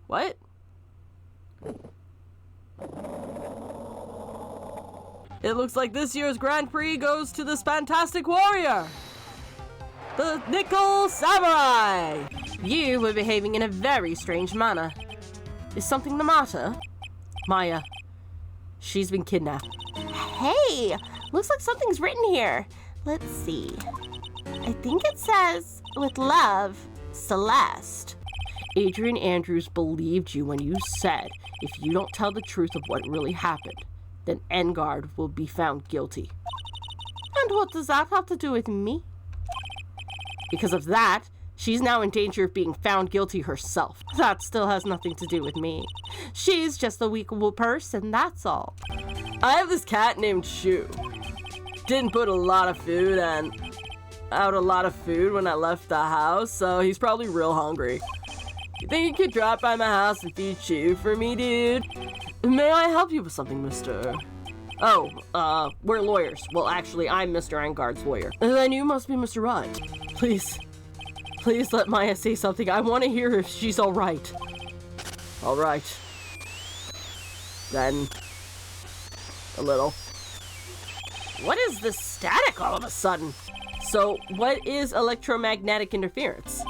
What? It looks like this year's Grand Prix goes to this fantastic warrior, the Nickel Samurai. You were behaving in a very strange manner. Is something the matter? Maya, she's been kidnapped. Hey, looks like something's written here. Let's see. I think it says, with love, Celeste. Adrian Andrews believed you when you said if you don't tell the truth of what really happened, then Engard will be found guilty. And what does that have to do with me? Because of that, she's now in danger of being found guilty herself. That still has nothing to do with me. She's just a weakable person, that's all. I have this cat named Shu. Didn't put a lot of food and out a lot of food when I left the house, so he's probably real hungry. You think you could drop by my house and feed Shu for me, dude? May I help you with something, mister? Oh, we're lawyers. Well, actually, I'm Mr. Engard's lawyer. And then you must be Mr. Wright. Please let Maya say something. I want to hear if she's all right. All right. Then, a little. What is this static all of a sudden? So, what is electromagnetic interference?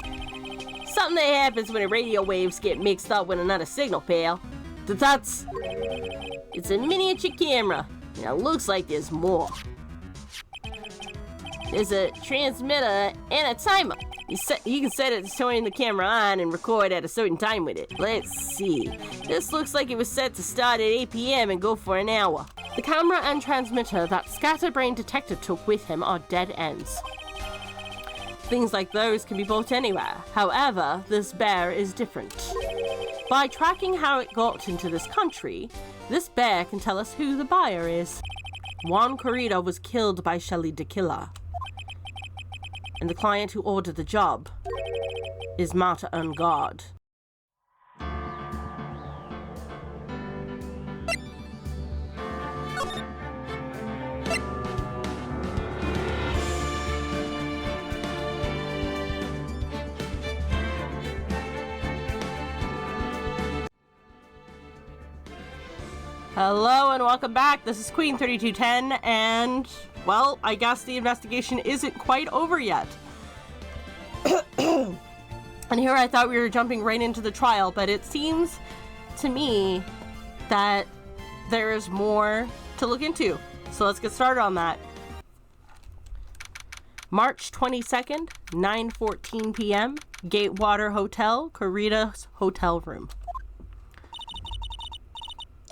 Something that happens when radio waves get mixed up with another signal, pal. It's a miniature camera. And it looks like there's more. There's a transmitter and a timer. You can set it to turn the camera on and record at a certain time with it. Let's see. This looks like it was set to start at 8 p.m. and go for an hour. The camera and transmitter that Scatterbrain Detective took with him are dead ends. Things like those can be bought anywhere. However, this bear is different. By tracking how it got into this country, this bear can tell us who the buyer is. Juan Corrida was killed by Shelly Tequila. And the client who ordered the job is Marta Engard. Hello and welcome back. This is Queen 3210 and, well, I guess the investigation isn't quite over yet. And here I thought we were jumping right into the trial, but it seems to me that there is more to look into. So let's get started on that. March 22nd, 9:14 p.m., Gatewater Hotel, Corrida's hotel room.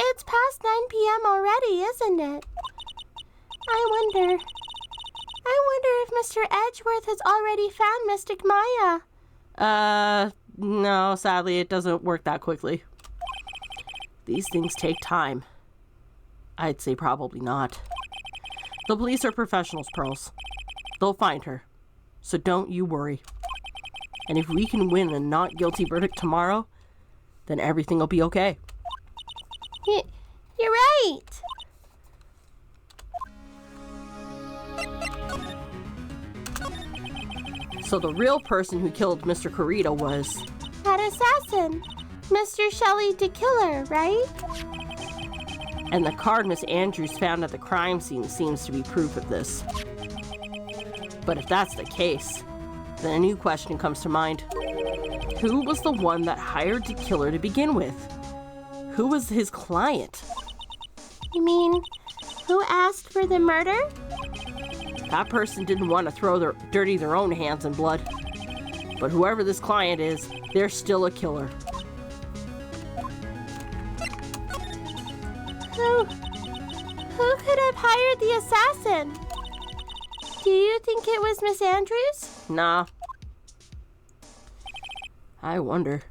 It's past 9 p.m. already, isn't it? I wonder if Mr. Edgeworth has already found Mystic Maya. No, sadly, it doesn't work that quickly. These things take time. I'd say probably not. The police are professionals, Pearls. They'll find her. So don't you worry. And if we can win a not guilty verdict tomorrow, then everything will be okay. You're right. So the real person who killed Mr. Corrida was... That assassin, Mr. Shelly Tequila, right? And the card Miss Andrews found at the crime scene seems to be proof of this. But if that's the case, then a new question comes to mind. Who was the one that hired the killer to begin with? Who was his client? You mean, who asked for the murder? That person didn't want to dirty their own hands in blood. But whoever this client is, they're still a killer. Who could have hired the assassin? Do you think it was Miss Andrews? Nah. I wonder.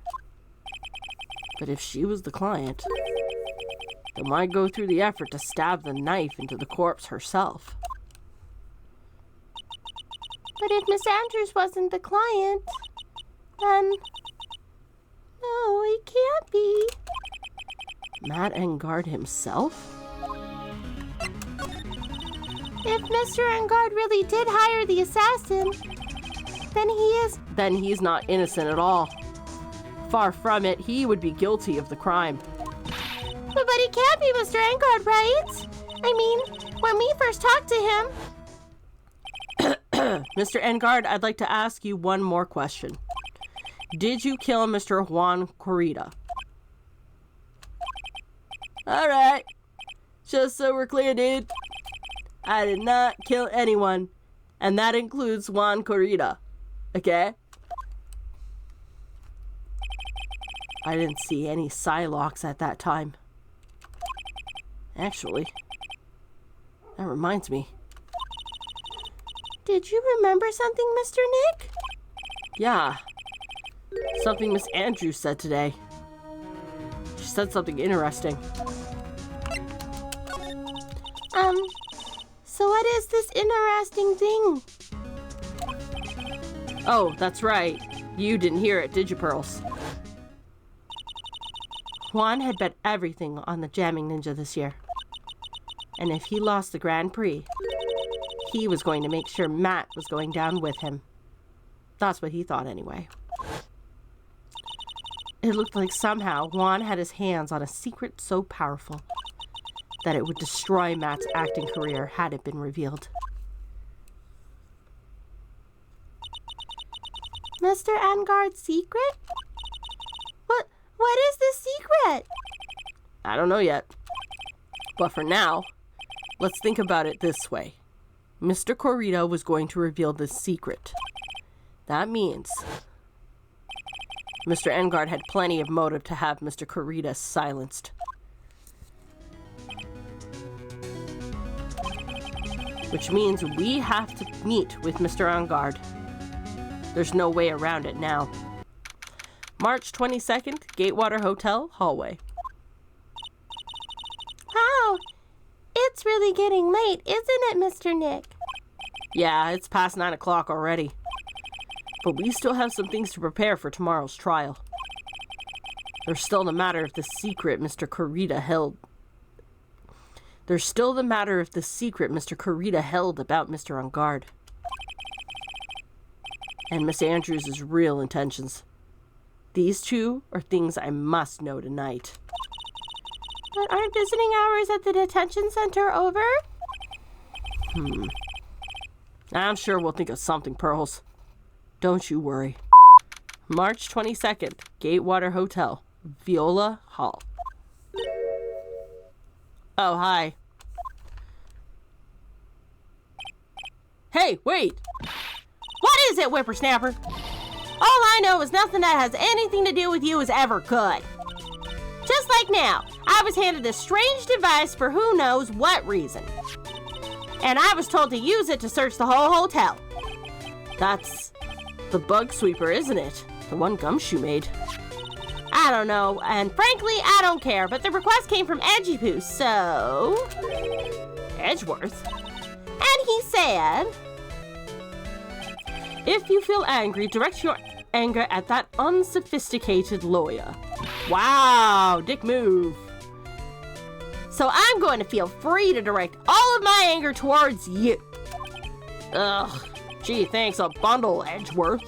But if she was the client, then why go through the effort to stab the knife into the corpse herself? But if Miss Andrews wasn't the client, then... No, it can't be. Matt Engard himself? If Mr. Engard really did hire the assassin, then he is... Then he's not innocent at all. Far from it, he would be guilty of the crime. But he can't be Mr. Engard, right? I mean, when we first talked to him... Mr. Engard, I'd like to ask you one more question. Did you kill Mr. Juan Corrida? All right. Just so we're clear, dude. I did not kill anyone. And that includes Juan Corrida. Okay? I didn't see any Psylocks at that time. Actually, that reminds me. Did you remember something, Mr. Nick? Yeah. Something Miss Andrews said today. She said something interesting. So what is this interesting thing? Oh, that's right. You didn't hear it, did you, Pearls? Juan had bet everything on the Jamming Ninja this year. And if he lost the Grand Prix, he was going to make sure Matt was going down with him. That's what he thought anyway. It looked like somehow Juan had his hands on a secret so powerful that it would destroy Matt's acting career had it been revealed. Mr. Engard's secret? What is this secret? I don't know yet. But for now, let's think about it this way. Mr. Corrida was going to reveal this secret. That means Mr. Engard had plenty of motive to have Mr. Corrida silenced. Which means we have to meet with Mr. Engard. There's no way around it now. March 22nd, Gatewater Hotel, hallway. Wow, it's really getting late, isn't it, Mr. Nick? Yeah, it's past 9 o'clock already. But we still have some things to prepare for tomorrow's trial. There's still the matter of the secret Mr. Corrida held. There's still the matter of the secret Mr. Corrida held about Mr. Engard. And Miss Andrews' real intentions. These two are things I must know tonight. But aren't visiting hours at the detention center over? I'm sure we'll think of something, Pearls. Don't you worry. March 22nd, Gatewater Hotel, Viola Hall. Oh, hi. Hey, wait! What is it, whippersnapper? All I know is nothing that has anything to do with you is ever good. Just like now, I was handed this strange device for who knows what reason. And I was told to use it to search the whole hotel. That's the bug sweeper, isn't it? The one Gumshoe made. I don't know, and frankly, I don't care, but the request came from Edgypoo, so... Edgeworth? And he said... If you feel angry, direct your anger at that unsophisticated lawyer. Wow, dick move. So I'm going to feel free to direct all of my anger towards you. Ugh, gee, thanks a bundle, Edgeworth.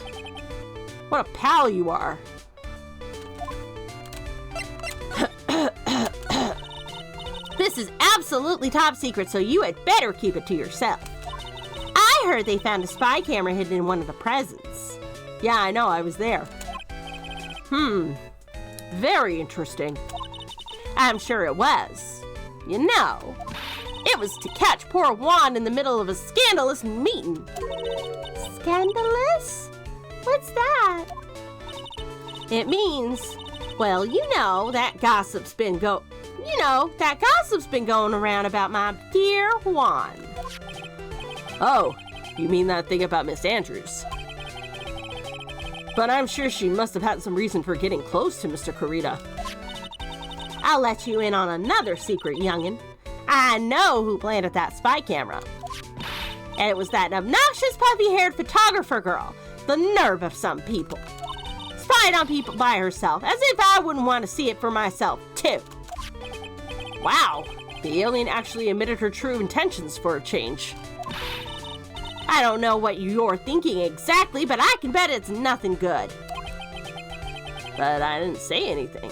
What a pal you are. This is absolutely top secret, so you had better keep it to yourself. I heard they found a spy camera hidden in one of the presents. Yeah, I know, I was there. Very interesting. I'm sure it was. You know, it was to catch poor Juan in the middle of a scandalous meeting. Scandalous? What's that? It means, well, that gossip's been going around about my dear Juan. Oh, you mean that thing about Miss Andrews? But I'm sure she must have had some reason for getting close to Mr. Corrida. I'll let you in on another secret, youngin'. I know who planted that spy camera. And it was that obnoxious puffy-haired photographer girl. The nerve of some people. Spied on people by herself, as if I wouldn't want to see it for myself, too. Wow, the alien actually admitted her true intentions for a change. I don't know what you're thinking exactly, but I can bet it's nothing good. but I didn't say anything.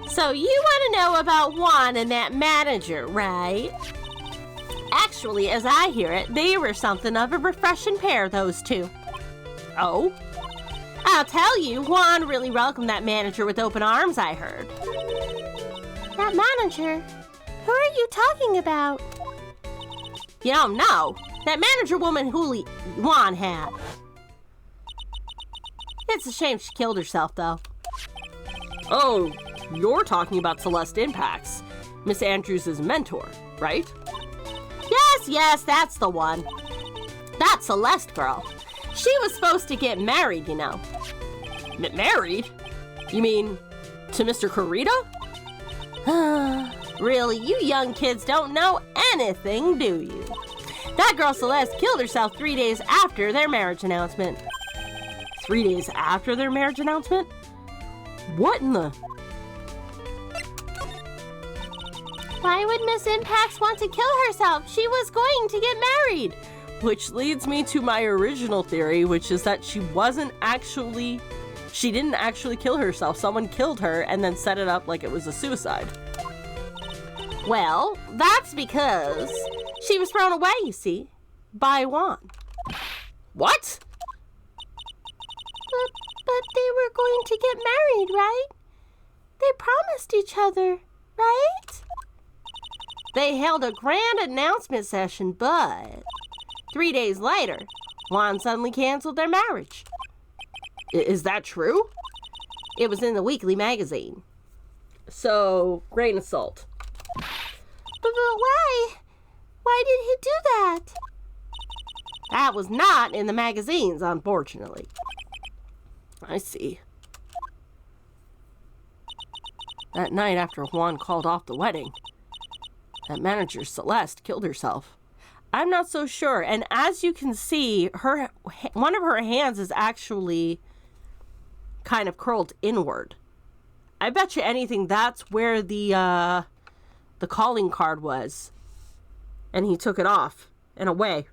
So you want to know about Juan and that manager, right? Actually, as I hear it, they were something of a refreshing pair, those two. Oh? I'll tell you, Juan really welcomed that manager with open arms, I heard. That manager? Who are you talking about? You don't know. That manager woman who Juan had. It's a shame she killed herself, though. Oh, you're talking about Celeste Impacts, Miss Andrews' mentor, right? Yes, that's the one. That Celeste girl. She was supposed to get married, you know. Married? You mean to Mr. Corita? Really, you young kids don't know anything, do you? That girl Celeste killed herself 3 days after their marriage announcement. 3 days after their marriage announcement? What in the... Why would Miss Impacts want to kill herself? She was going to get married. Which leads me to my original theory, which is that she didn't actually kill herself. Someone killed her and then set it up like it was a suicide. Well, that's because she was thrown away, you see, by Juan. What? But they were going to get married, right? They promised each other, right? They held a grand announcement session, but 3 days later, Juan suddenly canceled their marriage. Is that true? It was in the weekly magazine. So, grain of salt. But why? Why did he do that? That was not in the magazines, unfortunately. I see. That night after Juan called off the wedding, that manager Celeste killed herself. I'm not so sure. And as you can see, one of her hands is actually kind of curled inward. I bet you anything that's where the calling card was. And he took it off and away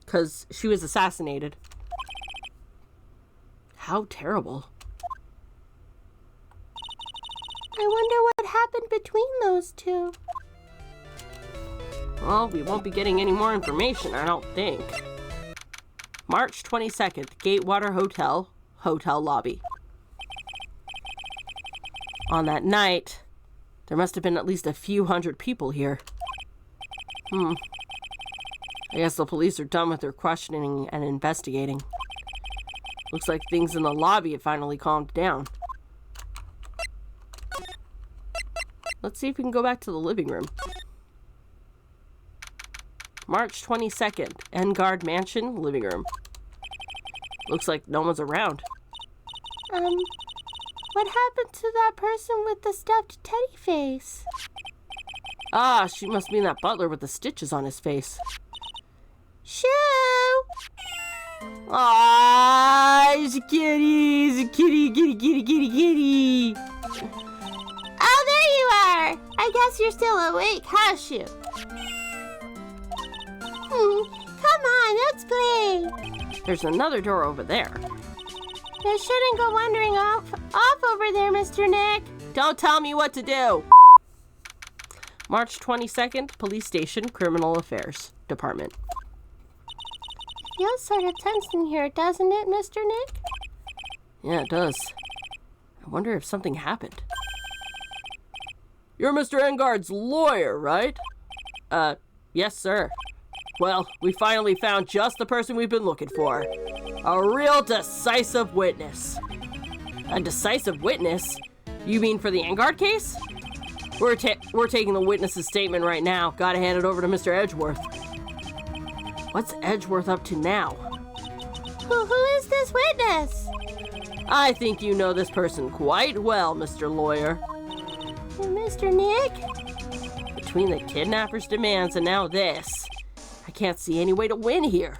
because she was assassinated. How terrible. I wonder what happened between those two. Well, we won't be getting any more information, I don't think. March 22nd, Gatewater Hotel lobby. On that night, there must have been at least a few hundred people here. I guess the police are done with their questioning and investigating. Looks like things in the lobby have finally calmed down. Let's see if we can go back to the living room. March 22nd, Engard Mansion, living room. Looks like no one's around. What happened to that person with the stuffed teddy face? Ah, she must mean that butler with the stitches on his face. Shoo! Ah, it's a kitty, it's a kitty, kitty, kitty, kitty, kitty. Oh, there you are! I guess you're still awake, huh, Shoo? Come on, let's play. There's another door over there. You shouldn't go wandering off over there, Mr. Nick. Don't tell me what to do. March 22nd, Police Station, Criminal Affairs Department. Feels sort of tense in here, doesn't it, Mr. Nick? Yeah, it does. I wonder if something happened. You're Mr. Engard's lawyer, right? Yes, sir. Well, we finally found just the person we've been looking for. A real decisive witness. A decisive witness? You mean for the Engard case? We're taking the witness's statement right now. Gotta hand it over to Mr. Edgeworth. What's Edgeworth up to now? Who is this witness? I think you know this person quite well, Mr. Lawyer. Mr. Nick? Between the kidnapper's demands and now this, I can't see any way to win here.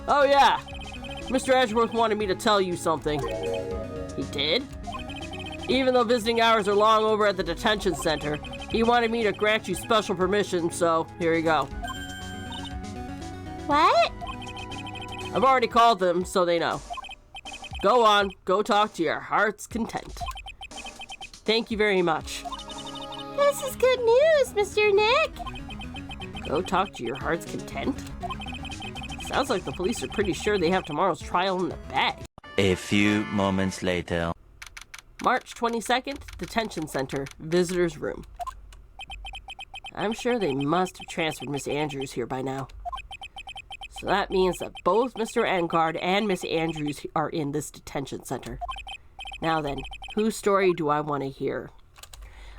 Oh yeah, Mr. Edgeworth wanted me to tell you something. He did? Even though visiting hours are long over at the detention center, he wanted me to grant you special permission, so here you go. What? I've already called them, so they know. Go on, go talk to your heart's content. Thank you very much. This is good news, Mr. Nick. Go talk to your heart's content? Sounds like the police are pretty sure they have tomorrow's trial in the bag. A few moments later. March 22nd, Detention Center, Visitor's Room. I'm sure they must have transferred Miss Andrews here by now. So that means that both Mr. Engard and Miss Andrews are in this detention center. Now then, whose story do I want to hear?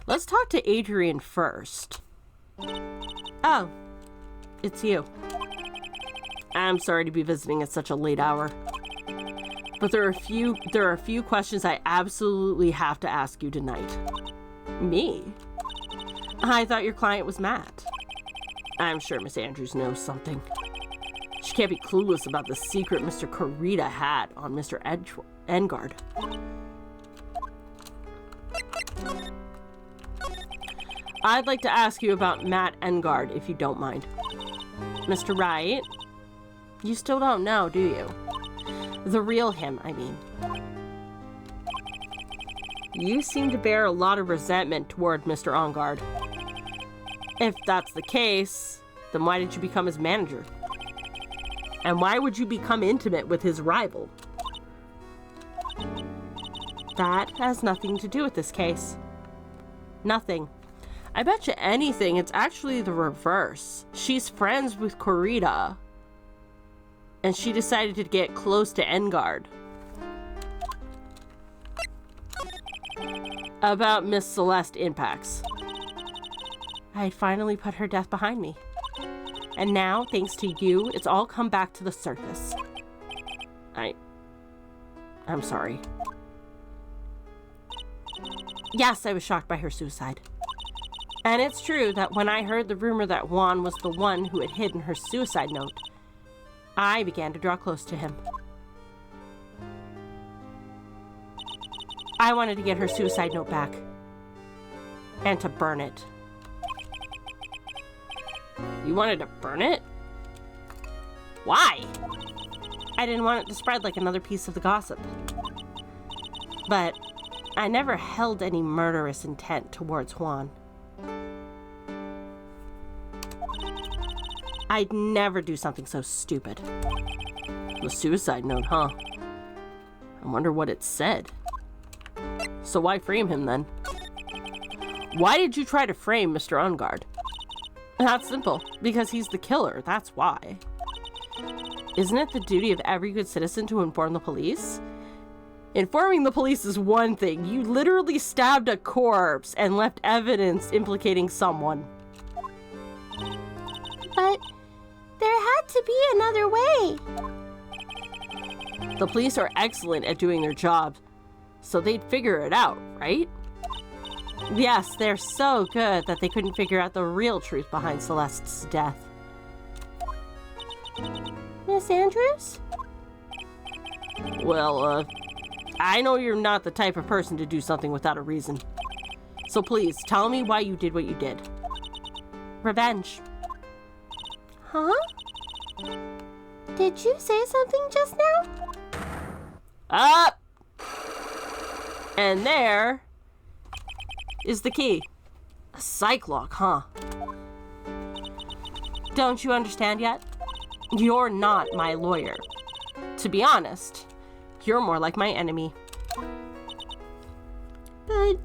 Let's talk to Adrian first. Oh, it's you. I'm sorry to be visiting at such a late hour. But there are a few questions I absolutely have to ask you tonight. Me? I thought your client was Matt. I'm sure Miss Andrews knows something. She can't be clueless about the secret Mr. Corita had on Mr. Engard. I'd like to ask you about Matt Engard, if you don't mind. Mr. Wright? You still don't know, do you? The real him, I mean. You seem to bear a lot of resentment toward Mr. Engard. If that's the case, then why did you become his manager? And why would you become intimate with his rival? That has nothing to do with this case. Nothing. I bet you anything, it's actually the reverse. She's friends with Corita, and she decided to get close to Engard. About Miss Celeste Impacts. I had finally put her death behind me. And now, thanks to you, it's all come back to the surface. I'm sorry. Yes, I was shocked by her suicide. And it's true that when I heard the rumor that Juan was the one who had hidden her suicide note, I began to draw close to him. I wanted to get her suicide note back. And to burn it. You wanted to burn it? Why? I didn't want it to spread like another piece of the gossip. But I never held any murderous intent towards Juan. I'd never do something so stupid. The suicide note, huh? I wonder what it said. So why frame him then? Why did you try to frame Mr. Engard? That's simple, because he's the killer, that's why. Isn't it the duty of every good citizen to inform the police? Informing the police is one thing. You literally stabbed a corpse and left evidence implicating someone. But there had to be another way. The police are excellent at doing their job, so they'd figure it out, right? Yes, they're so good that they couldn't figure out the real truth behind Celeste's death. Miss Andrews? Well, I know you're not the type of person to do something without a reason. So please, tell me why you did what you did. Revenge. Huh? Did you say something just now? Up! And there is the key. A psych lock, huh? Don't you understand yet? You're not my lawyer. To be honest, you're more like my enemy. But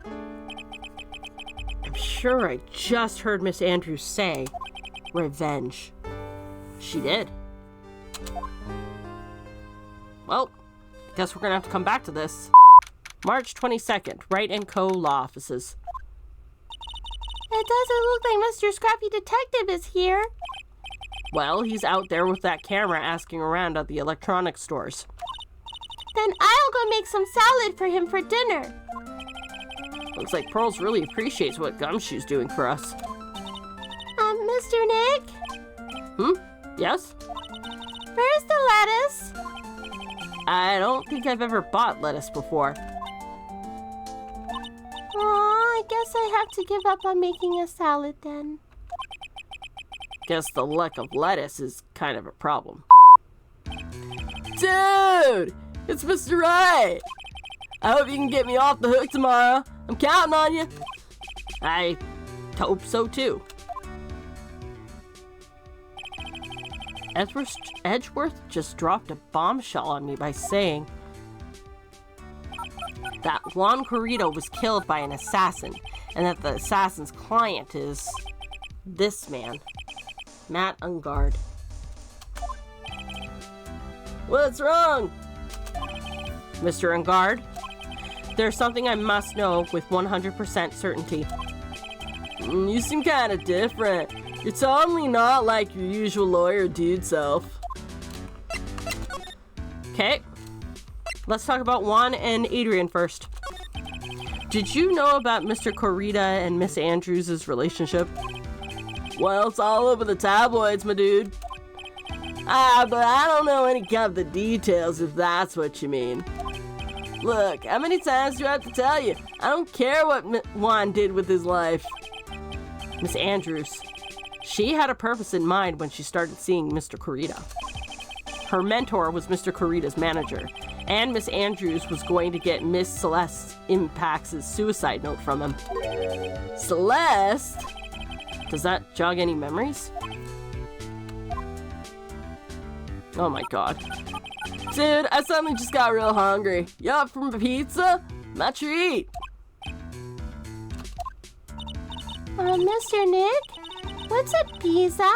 I'm sure I just heard Miss Andrews say revenge. She did. Well, guess we're gonna have to come back to this. March 22nd, Wright & Co. Law Offices. it doesn't look like Mr. Scrappy Detective is here. Well, he's out there with that camera asking around at the electronics stores. Then I'll go make some salad for him for dinner. Looks like Pearls really appreciates what Gumshoe's doing for us. Mr. Nick? Yes? I don't think I've ever bought lettuce before. Aw, I guess I have to give up on making a salad then. Guess the lack of lettuce is kind of a problem. Dude! It's Mr. Wright! I hope you can get me off the hook tomorrow. I'm counting on you. I hope so too. Edgeworth just dropped a bombshell on me by saying that Juan Corrido was killed by an assassin, and that the assassin's client is this man, Matt Ungard. What's wrong? Mr. Ungard, there's something I must know with 100% certainty. You seem kind of different. You're totally not like your usual lawyer dude self. Okay, let's talk about Juan and Adrian first. Did you know about Mr. Corrida and Miss Andrews' relationship? Well, it's all over the tabloids, my dude. But I don't know any of the details, if that's what you mean. Look, how many times do I have to tell you? I don't care what Juan did with his life. Miss Andrews, she had a purpose in mind when she started seeing Mr. Corrida. Her mentor was Mr. Corrida's manager, and Miss Andrews was going to get Miss Celeste Impacts' suicide note from him. Celeste? Does that jog any memories? Oh my god. Dude, I suddenly just got real hungry. You up for pizza? My treat. Mr. Nick? What's a pizza?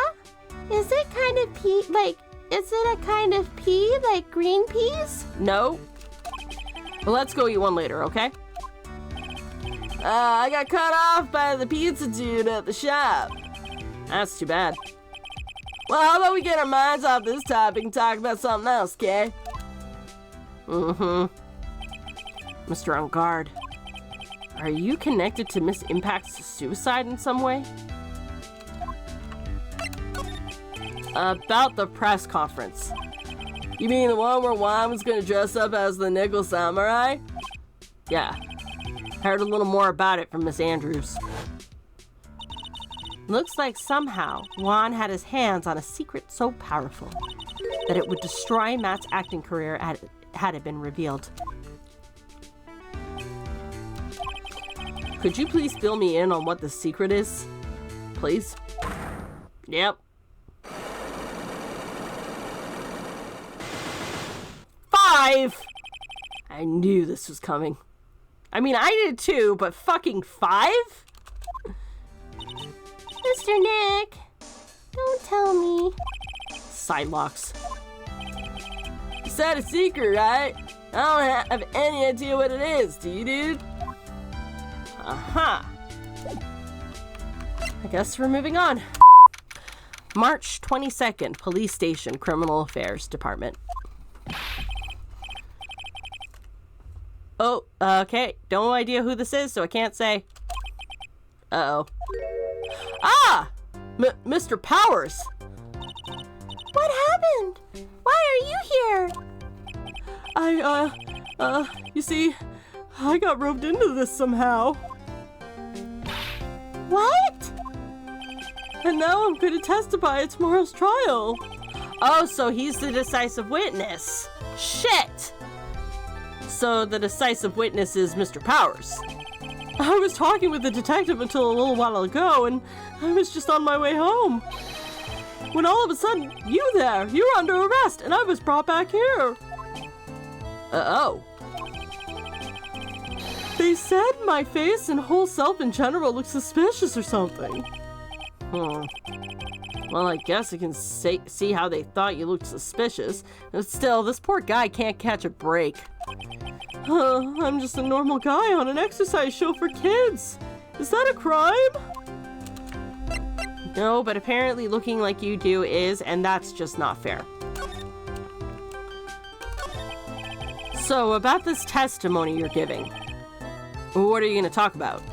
Is it kind of is it a kind of pea, like green peas? No. Well, let's go eat one later, okay? I got cut off by the pizza dude at the shop. That's too bad. Well, how about we get our minds off this topic and talk about something else, okay? Mr. Ungard, are you connected to Miss Impact's suicide in some way? About the press conference. You mean the one where Juan was gonna dress up as the Nickel Samurai? Yeah. Heard a little more about it from Miss Andrews. Looks like somehow Juan had his hands on a secret so powerful that it would destroy Matt's acting career had it been revealed. Could you please fill me in on what the secret is? Please? Yep. 5! I knew this was coming. I mean, I did too, but fucking 5? Mr. Nick, don't tell me. Sidewalks. You said a secret, right? I don't have any idea what it is, do you, dude? Aha. I guess we're moving on. March 22nd, Police Station, Criminal Affairs Department. Oh, okay. No idea who this is, so I can't say. Uh-oh. Ah! Mr. Powers! What happened? Why are you here? You see, I got roped into this somehow. What? And now I'm going to testify at tomorrow's trial. Oh, so he's the decisive witness. Shit! So the decisive witness is Mr. Powers. I was talking with the detective until a little while ago, and I was just on my way home. When all of a sudden, you were under arrest, and I was brought back here. Oh. They said my face and whole self in general looked suspicious or something. Well, I guess I can see how they thought you looked suspicious. But still, this poor guy can't catch a break. I'm just a normal guy on an exercise show for kids. Is that a crime? No, but apparently looking like you do is, and that's just not fair. So, about this testimony you're giving, what are you going to talk about?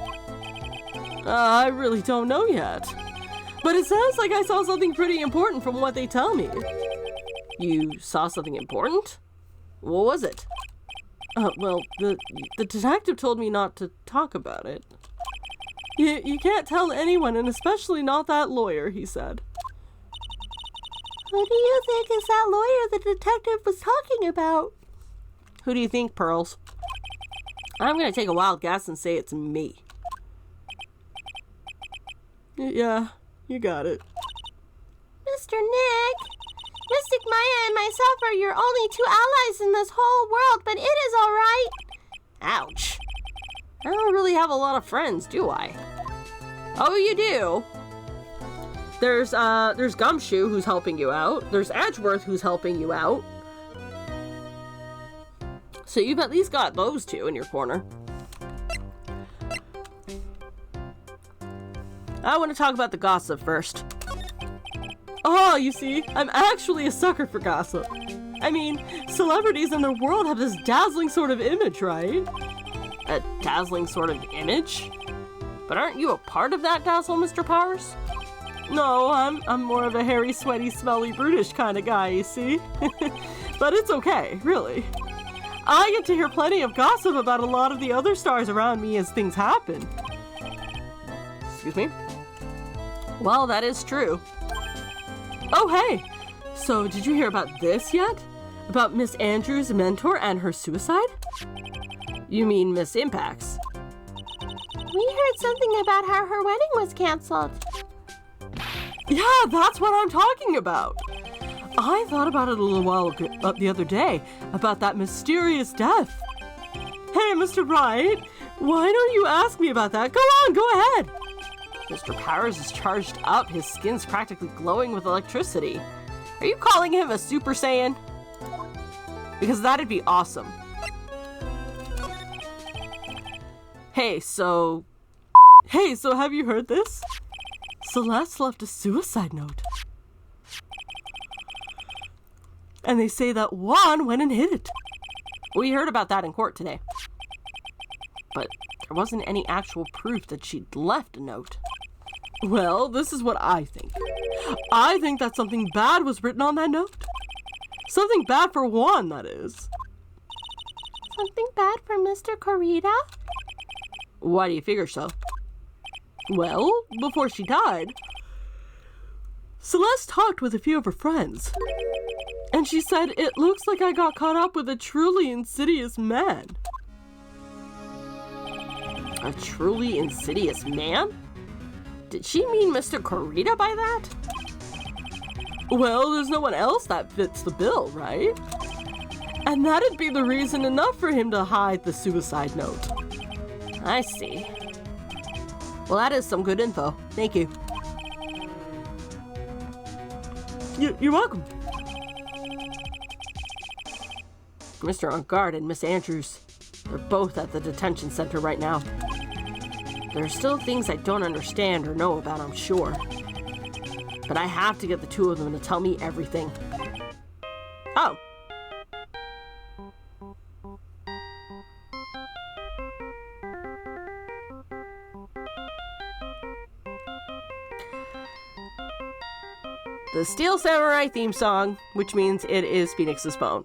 I really don't know yet. But it sounds like I saw something pretty important from what they tell me. You saw something important? What was it? Well, the detective told me not to talk about it. You can't tell anyone, and especially not that lawyer, he said. Who do you think is that lawyer the detective was talking about? Who do you think, Pearls? I'm gonna take a wild guess and say it's me. Yeah, you got it. Mr. Nick, Mystic Maya and myself are your only two allies in this whole world, but it is all right. Ouch. I don't really have a lot of friends, do I? Oh, you do. There's Gumshoe, who's helping you out. There's Edgeworth, who's helping you out. So you've at least got those two in your corner. I want to talk about the gossip first. Oh, you see, I'm actually a sucker for gossip. I mean, celebrities in their world have this dazzling sort of image, right? A dazzling sort of image? But aren't you a part of that dazzle, Mr. Powers? No, I'm more of a hairy, sweaty, smelly, brutish kind of guy, you see? But it's okay, really. I get to hear plenty of gossip about a lot of the other stars around me as things happen. Excuse me? Well, that is true. Oh, hey! So, did you hear about this yet? About Miss Andrews' mentor and her suicide? You mean Miss Impact's? We heard something about how her wedding was canceled. Yeah, that's what I'm talking about. I thought about it a little while ago, the other day, about that mysterious death. Hey, Mr. Wright, why don't you ask me about that? Go on, go ahead. Mr. Powers is charged up. His skin's practically glowing with electricity. Are you calling him a Super Saiyan? Because that'd be awesome. Hey, so have you heard this? Celeste left a suicide note. And they say that Juan went and hid it. We heard about that in court today. But there wasn't any actual proof that she'd left a note. Well, this is what I think. I think that something bad was written on that note. Something bad for Juan, that is. Something bad for Mr. Corrida? Why do you figure so? Well, before she died, Celeste talked with a few of her friends. And she said, it looks like I got caught up with a truly insidious man. A truly insidious man? Did she mean Mr. Corrida by that? Well, there's no one else that fits the bill, right? And that'd be the reason enough for him to hide the suicide note. I see. Well, that is some good info. Thank you. You're welcome. Mr. On Guard and Miss Andrews, they're both at the detention center right now. There are still things I don't understand or know about, I'm sure. But I have to get the two of them to tell me everything. Oh. The Steel Samurai theme song, which means it is Phoenix's phone.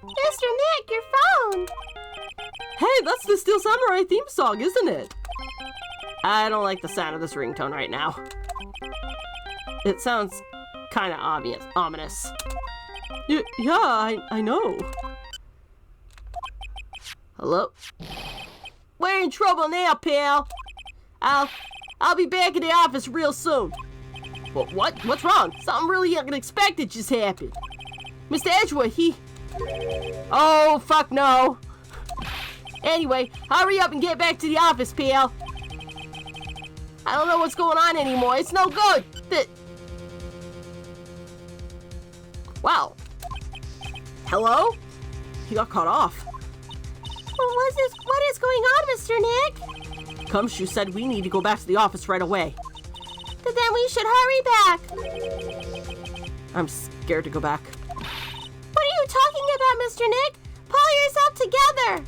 Mr. Nick, your phone! Hey, that's the Steel Samurai theme song, isn't it? I don't like the sound of this ringtone right now. It sounds kind of ominous. Yeah, I know. Hello? We're in trouble now, pal. I'll be back in the office real soon. What's wrong? Something really unexpected just happened. Mr. Edgewood, Oh, fuck no. Anyway, hurry up and get back to the office, pal. I don't know what's going on anymore. It's no good. Wow. Hello? He got cut off. What is going on, Mr. Nick? Gumshoe said we need to go back to the office right away. But then we should hurry back. I'm scared to go back. What are you talking about, Mr. Nick? Pull yourself together.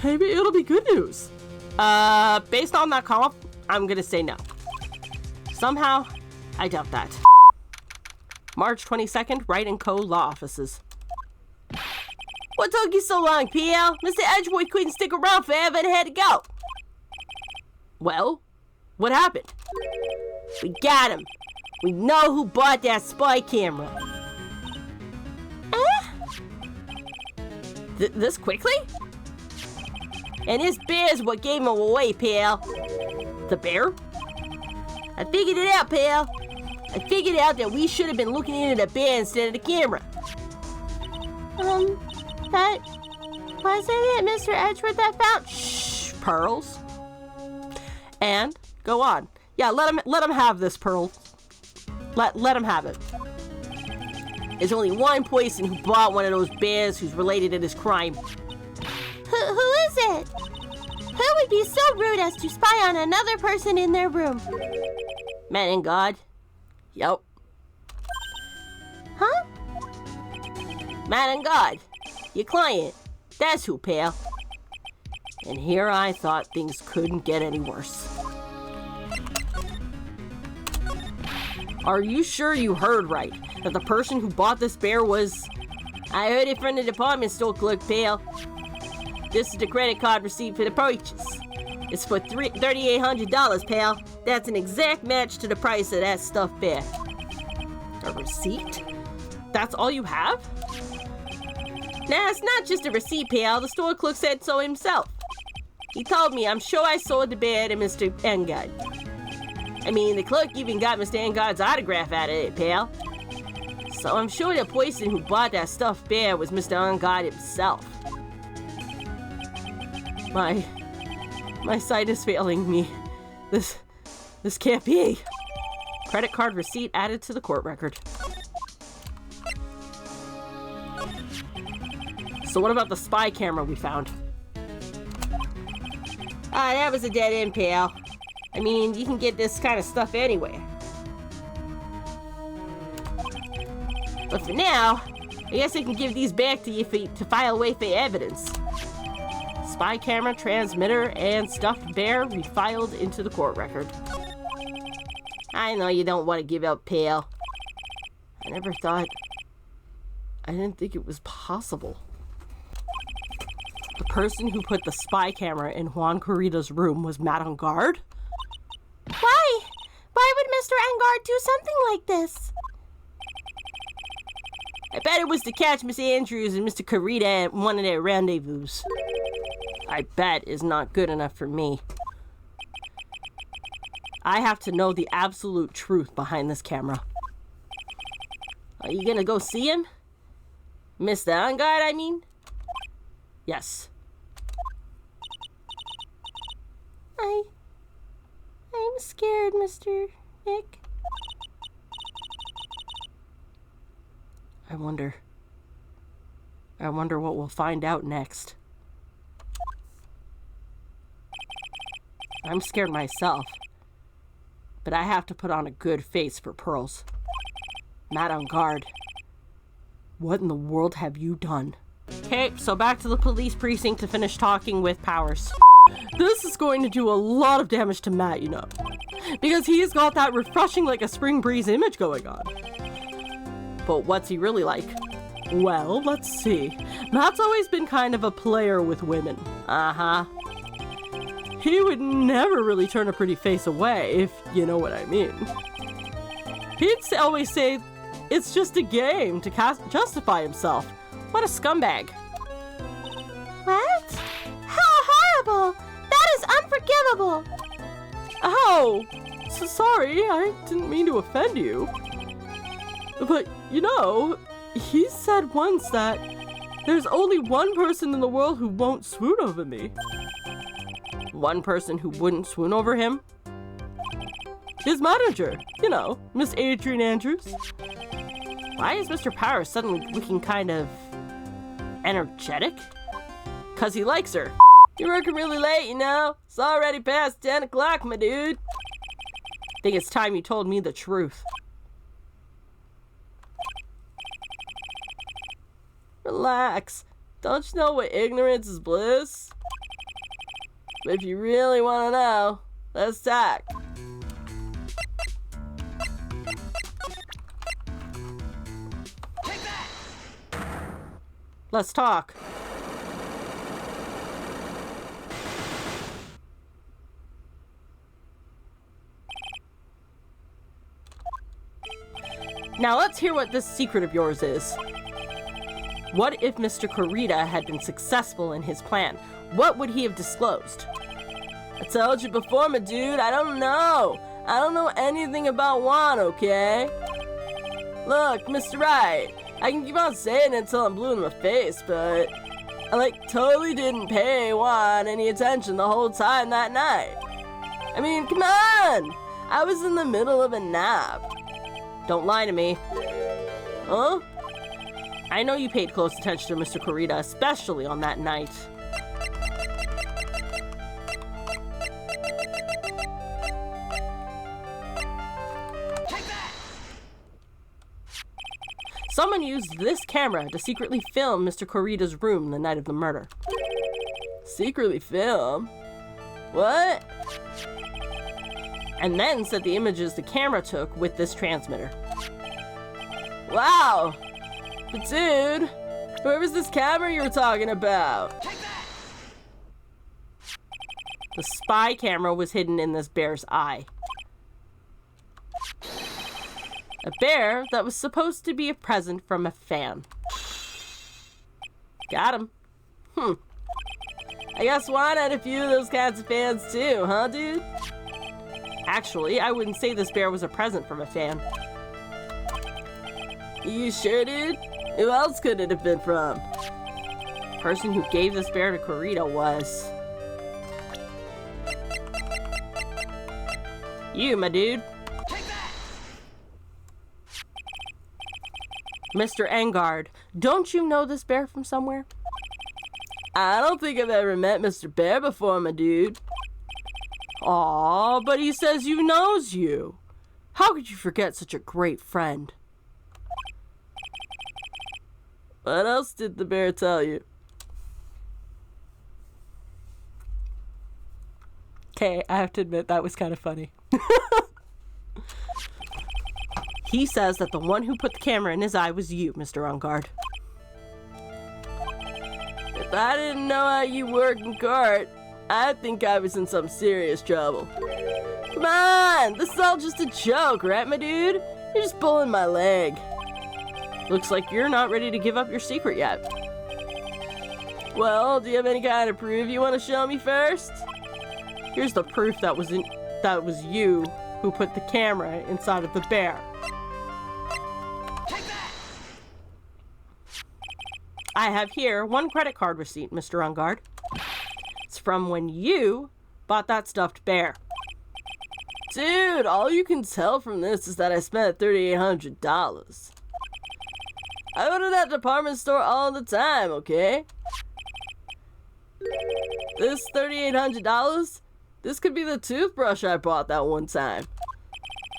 Maybe it'll be good news. Based on that call, I'm gonna say no. Somehow, I doubt that. March 22nd, Wright & Co. Law Offices. What took you so long, PL? Mr. Edgewood couldn't stick around forever and had to go. Well, what happened? We got him. We know who bought that spy camera. This quickly? And this bear's what gave him away, pal. The bear? I figured it out, pal. I figured out that we should have been looking into the bear instead of the camera. That wasn't it, Mr. Edgeworth, that found... Shh, Pearls. And go on. Yeah, let him have this, Pearl. Let him have it. There's only one person who bought one of those bears who's related to this crime. Who is it? Who would be so rude as to spy on another person in their room? Man and God. Yep. Huh? Man and God. Your client. That's who, pal. And here I thought things couldn't get any worse. Are you sure you heard right? That the person who bought this bear was... I heard it from the department store clerk, pal. This is the credit card receipt for the purchase. It's for $3,800, pal. That's an exact match to the price of that stuffed bear. A receipt? That's all you have? Nah, it's not just a receipt, pal. The store clerk said so himself. He told me I'm sure I sold the bear to Mr. Engard. I mean, the clerk even got Mr. Engard's autograph out of it, pal. So I'm sure the person who bought that stuffed bear was Mr. Engard himself. My sight is failing me. This can't be. Credit card receipt added to the court record. So what about the spy camera we found? That was a dead end, pal. I mean, you can get this kind of stuff anywhere. But for now, I guess I can give these back to you to file away for evidence. Spy camera, transmitter, and stuffed bear refiled into the court record. I know you don't want to give up, pal. I didn't think it was possible. The person who put the spy camera in Juan Corrida's room was Matt on guard? Why? Why would Mr. Engard do something like this? I bet it was to catch Miss Andrews and Mr. Corrida at one of their rendezvous. I bet is not good enough for me. I have to know the absolute truth behind this camera. Are you gonna go see him? Mr. Engard, I mean? Yes. I'm scared, Mr. Nick. I wonder what we'll find out next. I'm scared myself, but I have to put on a good face for Pearls. Matt on guard. What in the world have you done? Okay, so back to the police precinct to finish talking with Powers. This is going to do a lot of damage to Matt, you know, because he's got that refreshing like a spring breeze image going on. But what's he really like? Well, let's see. Matt's always been kind of a player with women. Uh-huh. He would never really turn a pretty face away, if you know what I mean. He'd always say, it's just a game to justify himself. What a scumbag. What? How horrible! That is unforgivable! Oh, so sorry, I didn't mean to offend you. But, you know, he said once that there's only one person in the world who won't swoon over me. One person who wouldn't swoon over him? His manager, you know, Miss Adrian Andrews. Why is Mr. Powers suddenly looking kind of energetic? 'Cause he likes her. You're working really late, you know? It's already past 10 o'clock, my dude. Think it's time you told me the truth. Relax. Don't you know what ignorance is bliss? But if you really want to know, let's talk. Let's talk. Now let's hear what this secret of yours is. What if Mr. Kurita had been successful in his plan? What would he have disclosed? I told you before, my dude, I don't know. I don't know anything about Juan, okay? Look, Mr. Wright, I can keep on saying it until I'm blue in the face, but I totally didn't pay Juan any attention the whole time that night. I mean, come on! I was in the middle of a nap. Don't lie to me. Huh? I know you paid close attention to Mr. Kurita, especially on that night. Someone used this camera to secretly film Mr. Kurita's room the night of the murder. Secretly film? What? And then sent the images the camera took with this transmitter. Wow! But dude, where was this camera you were talking about? The spy camera was hidden in this bear's eye. A bear that was supposed to be a present from a fan. Got him. I guess Juan had a few of those kinds of fans too, huh, dude? Actually, I wouldn't say this bear was a present from a fan. You sure, dude? Who else could it have been from? The person who gave this bear to Kurita was... you, my dude. Mr. Engard, don't you know this bear from somewhere? I don't think I've ever met Mr. Bear before, my dude. Aw, but he says he knows you. How could you forget such a great friend? What else did the bear tell you? Okay, I have to admit that was kind of funny. He says that the one who put the camera in his eye was you, Mr. Engard. If I didn't know how you work in court, I think I was in some serious trouble. Come on, this is all just a joke, right, my dude? You're just pulling my leg. Looks like you're not ready to give up your secret yet. Well, do you have any kind of proof you want to show me first? Here's the proof that was you who put the camera inside of the bear. I have here one credit card receipt, Mr. Engard. It's from when you bought that stuffed bear. Dude, all you can tell from this is that I spent $3,800. I go to that department store all the time, okay? This $3,800, this could be the toothbrush I bought that one time.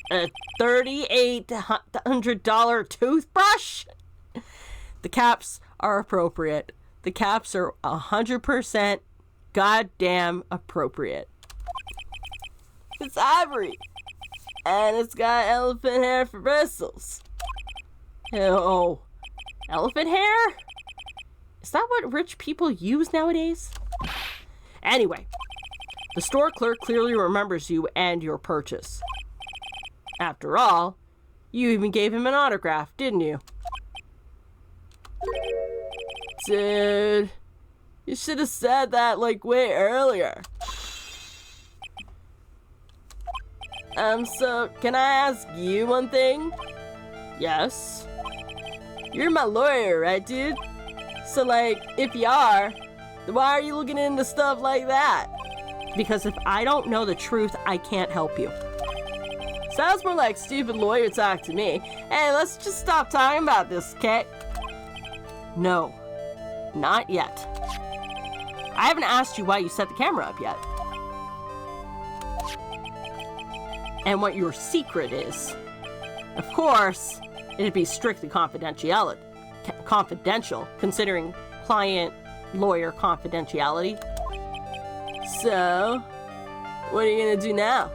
A $3,800 toothbrush? The caps are appropriate. The caps are 100% goddamn appropriate. It's ivory. And it's got elephant hair for bristles. Oh, elephant hair? Is that what rich people use nowadays? Anyway, the store clerk clearly remembers you and your purchase. After all, you even gave him an autograph, didn't you? Dude, you should have said that way earlier. So can I ask you one thing? Yes. You're my lawyer, right, dude? So if you are, then why are you looking into stuff like that? Because if I don't know the truth, I can't help you. Sounds more like stupid lawyer talk to me. Hey, let's just stop talking about this, okay? No, not yet. I haven't asked you why you set the camera up yet. And what your secret is. Of course, it'd be strictly confidential, considering client-lawyer confidentiality. So, what are you gonna do now?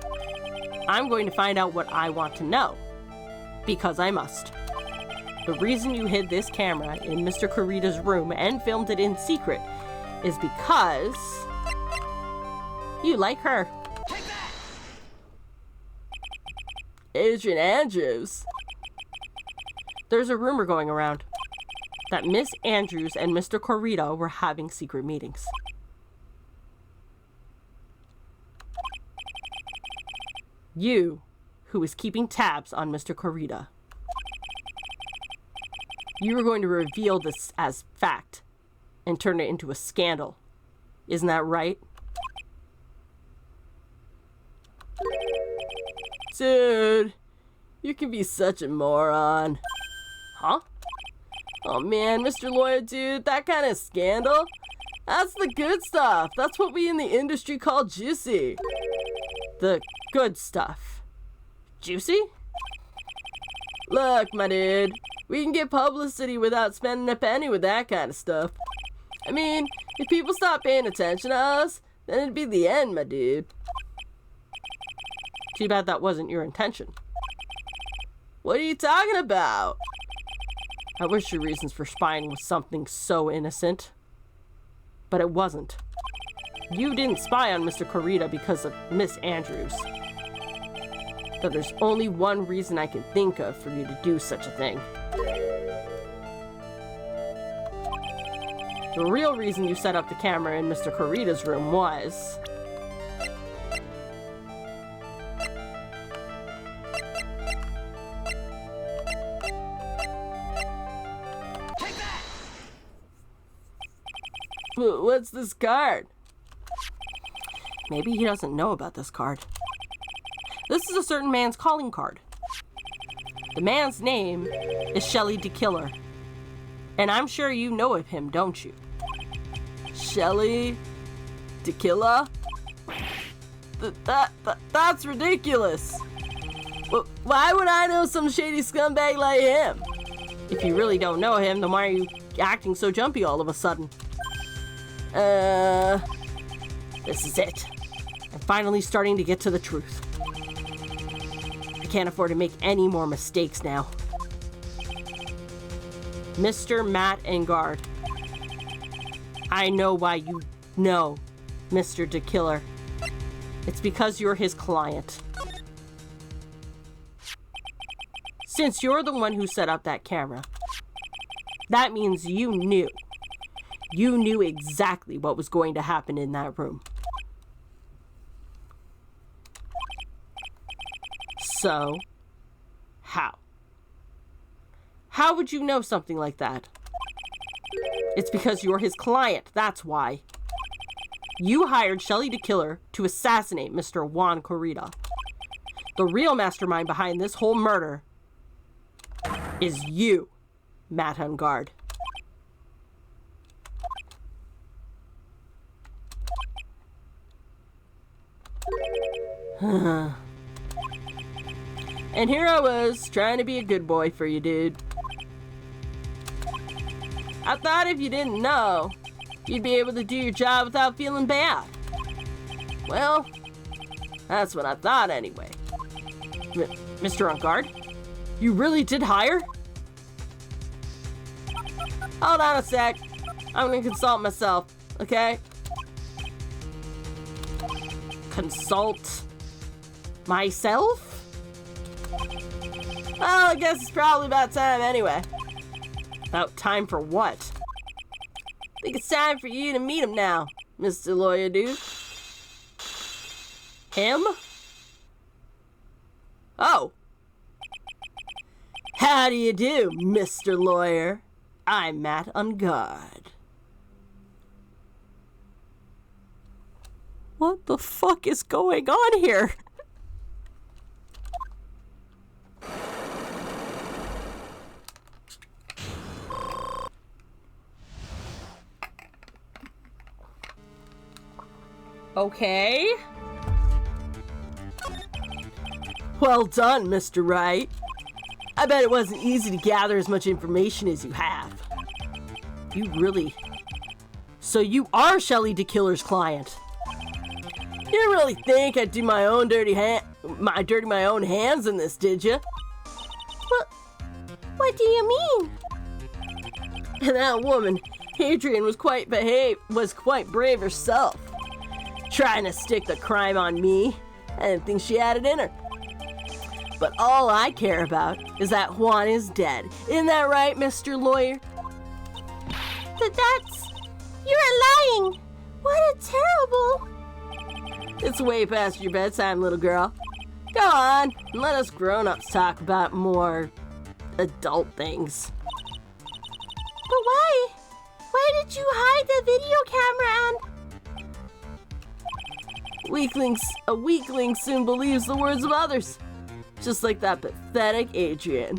I'm going to find out what I want to know. Because I must. The reason you hid this camera in Mr. Kurita's room and filmed it in secret is because you like her. Adrian Andrews. There's a rumor going around that Miss Andrews and Mr. Kurita were having secret meetings. You, who was keeping tabs on Mr. Kurita. You were going to reveal this as fact and turn it into a scandal. Isn't that right? Dude, you can be such a moron. Huh? Oh man, Mr. Lawyer dude, that kind of scandal? That's the good stuff. That's what we in the industry call juicy. The good stuff. Juicy? Look, my dude, we can get publicity without spending a penny with that kind of stuff. I mean, if people stop paying attention to us, then it'd be the end, my dude. Too bad that wasn't your intention. What are you talking about? I wish your reasons for spying was something so innocent. But it wasn't. You didn't spy on Mr. Kurita because of Miss Andrews. But there's only one reason I can think of for you to do such a thing. The real reason you set up the camera in Mr. Kurita's room was... What's this card? Maybe he doesn't know about this card. This is a certain man's calling card. The man's name is Shelly DeKiller. And I'm sure you know of him, don't you? Shelly DeKiller? That's ridiculous. Why would I know some shady scumbag like him? If you really don't know him, then why are you acting so jumpy all of a sudden? This is it. I'm finally starting to get to the truth. I can't afford to make any more mistakes now. Mr. Matt Engard. I know why you know Mr. DeKiller. It's because you're his client. Since you're the one who set up that camera, that means you knew. You knew exactly what was going to happen in that room. So, how? How would you know something like that? It's because you're his client, that's why. You hired Shelly DeKiller to assassinate Mr. Juan Kurita. The real mastermind behind this whole murder is you, Matt Engard. And here I was, trying to be a good boy for you, dude. I thought if you didn't know, you'd be able to do your job without feeling bad. Well, that's what I thought anyway. Mr. Engard? You really did hire? Hold on a sec. I'm gonna consult myself, okay? Consult myself? Well, I guess it's probably about time anyway. About time for what? I think it's time for you to meet him now, Mr. Lawyer Dude. Him? Oh. How do you do, Mr. Lawyer? I'm Matt Engard. What the fuck is going on here? Okay. Well done, Mr. Wright. I bet it wasn't easy to gather as much information as you have. You really... So you are Shelly DeKiller's client? You didn't really think I'd do my own my own hands in this, did you? What What do you mean? And that woman, Adrian, was quite brave herself. Trying to stick the crime on me. I didn't think she had it in her. But all I care about is that Juan is dead. Isn't that right, Mr. Lawyer? You're lying. What a terrible... It's way past your bedtime, little girl. Go on, and let us grown-ups talk about more adult things. But why? Why did you hide the video camera and... A weakling soon believes the words of others. Just like that pathetic Adrian.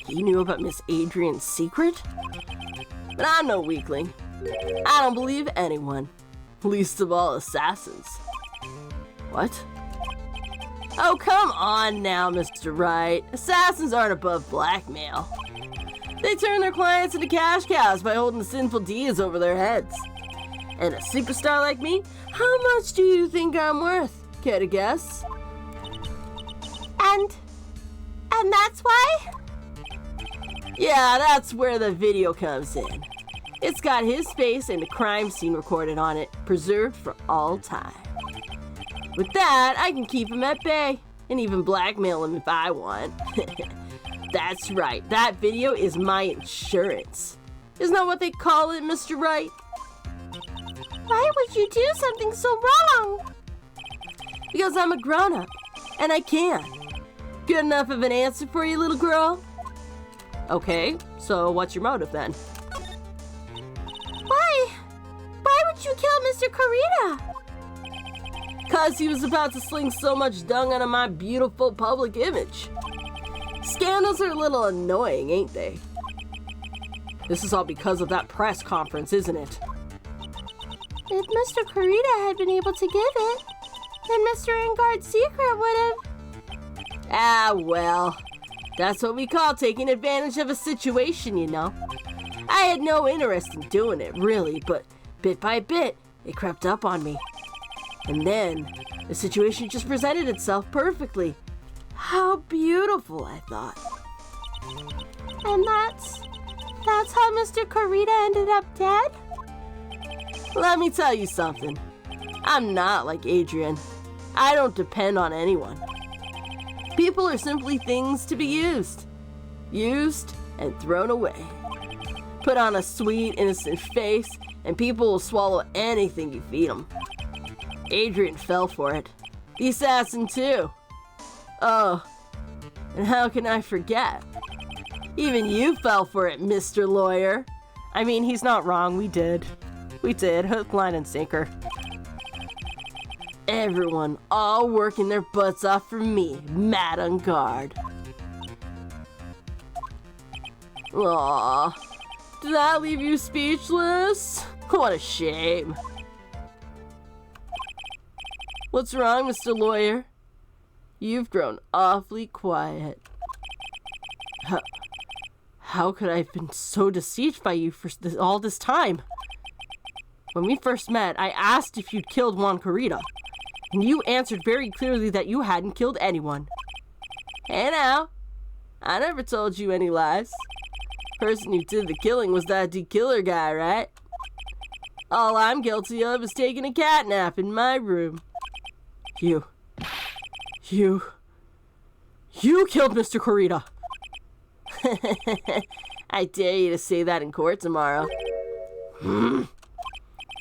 He knew about Miss Adrian's secret? But I'm no weakling. I don't believe anyone. Least of all assassins. What? Oh, come on now, Mr. Wright. Assassins aren't above blackmail. They turn their clients into cash cows by holding sinful deeds over their heads. And a superstar like me? How much do you think I'm worth? Care to guess? And that's why? Yeah, that's where the video comes in. It's got his face and the crime scene recorded on it, preserved for all time. With that, I can keep him at bay, and even blackmail him if I want. That's right, that video is my insurance. Isn't that what they call it, Mr. Wright? Why would you do something so wrong? Because I'm a grown-up, and I can. Good enough of an answer for you, little girl? Okay, so what's your motive then? Why would you kill Mr. Corita? Cause he was about to sling so much dung onto my beautiful public image. Scandals are a little annoying, ain't they? This is all because of that press conference, isn't it? If Mr. Corita had been able to give it, then Mr. Engard's secret would have... Ah, well. That's what we call taking advantage of a situation, you know. I had no interest in doing it, really, but bit by bit, it crept up on me. And then, the situation just presented itself perfectly. How beautiful, I thought. And that's how Mr. Corita ended up dead? Let me tell you something. I'm not like Adrian. I don't depend on anyone. People are simply things to be used. Used and thrown away. Put on a sweet, innocent face, and people will swallow anything you feed them. Adrian fell for it. The assassin, too. Oh, and how can I forget? Even you fell for it, Mr. Lawyer. I mean, he's not wrong. We did. We did. Hook, line, and sinker. Everyone all working their butts off for me, mad on guard. Aw, did that leave you speechless? What a shame. What's wrong, Mr. Lawyer? You've grown awfully quiet. How could I have been so deceived by you for all this time? When we first met, I asked if you'd killed Juan Corita, and you answered very clearly that you hadn't killed anyone. Hey now, I never told you any lies. Person who did the killing was that killer guy, right? All I'm guilty of is taking a cat nap in my room. You killed Mr. Corita. I dare you to say that in court tomorrow.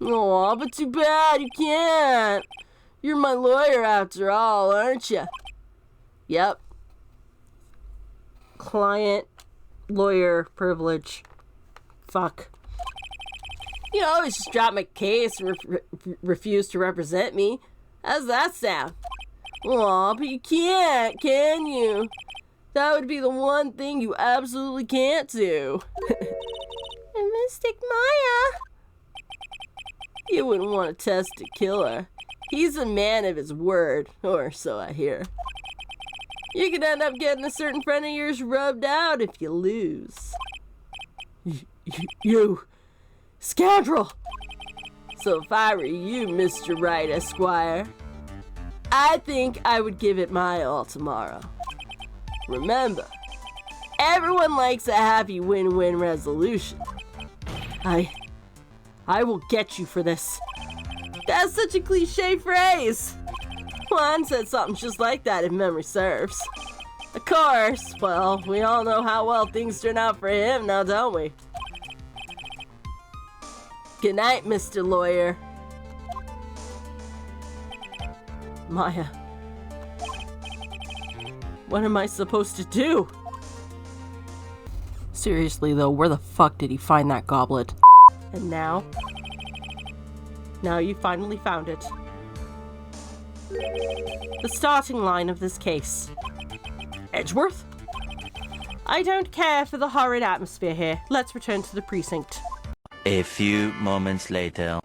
Aw, but too bad, you can't. You're my lawyer after all, aren't you? Yep. Client, lawyer, privilege. Fuck. You always just drop my case and refuse to represent me. How's that sound? Aw, but you can't, can you? That would be the one thing you absolutely can't do. Mystic Maya. You wouldn't want to test a killer. He's a man of his word, or so I hear. You could end up getting a certain friend of yours rubbed out if you lose. You scoundrel! So if I were you, Mr. Wright, Esquire, I think I would give it my all tomorrow. Remember, Everyone likes a happy win-win resolution. I will get you for this. That's such a cliche phrase. Juan said something just like that, if memory serves. Of course, well, we all know how well things turn out for him now, don't we? Good night, Mr. Lawyer. Maya. What am I supposed to do? Seriously though, where the fuck did he find that goblet? And now? Now you finally found it. The starting line of this case. Edgeworth? I don't care for the horrid atmosphere here. Let's return to the precinct. A few moments later.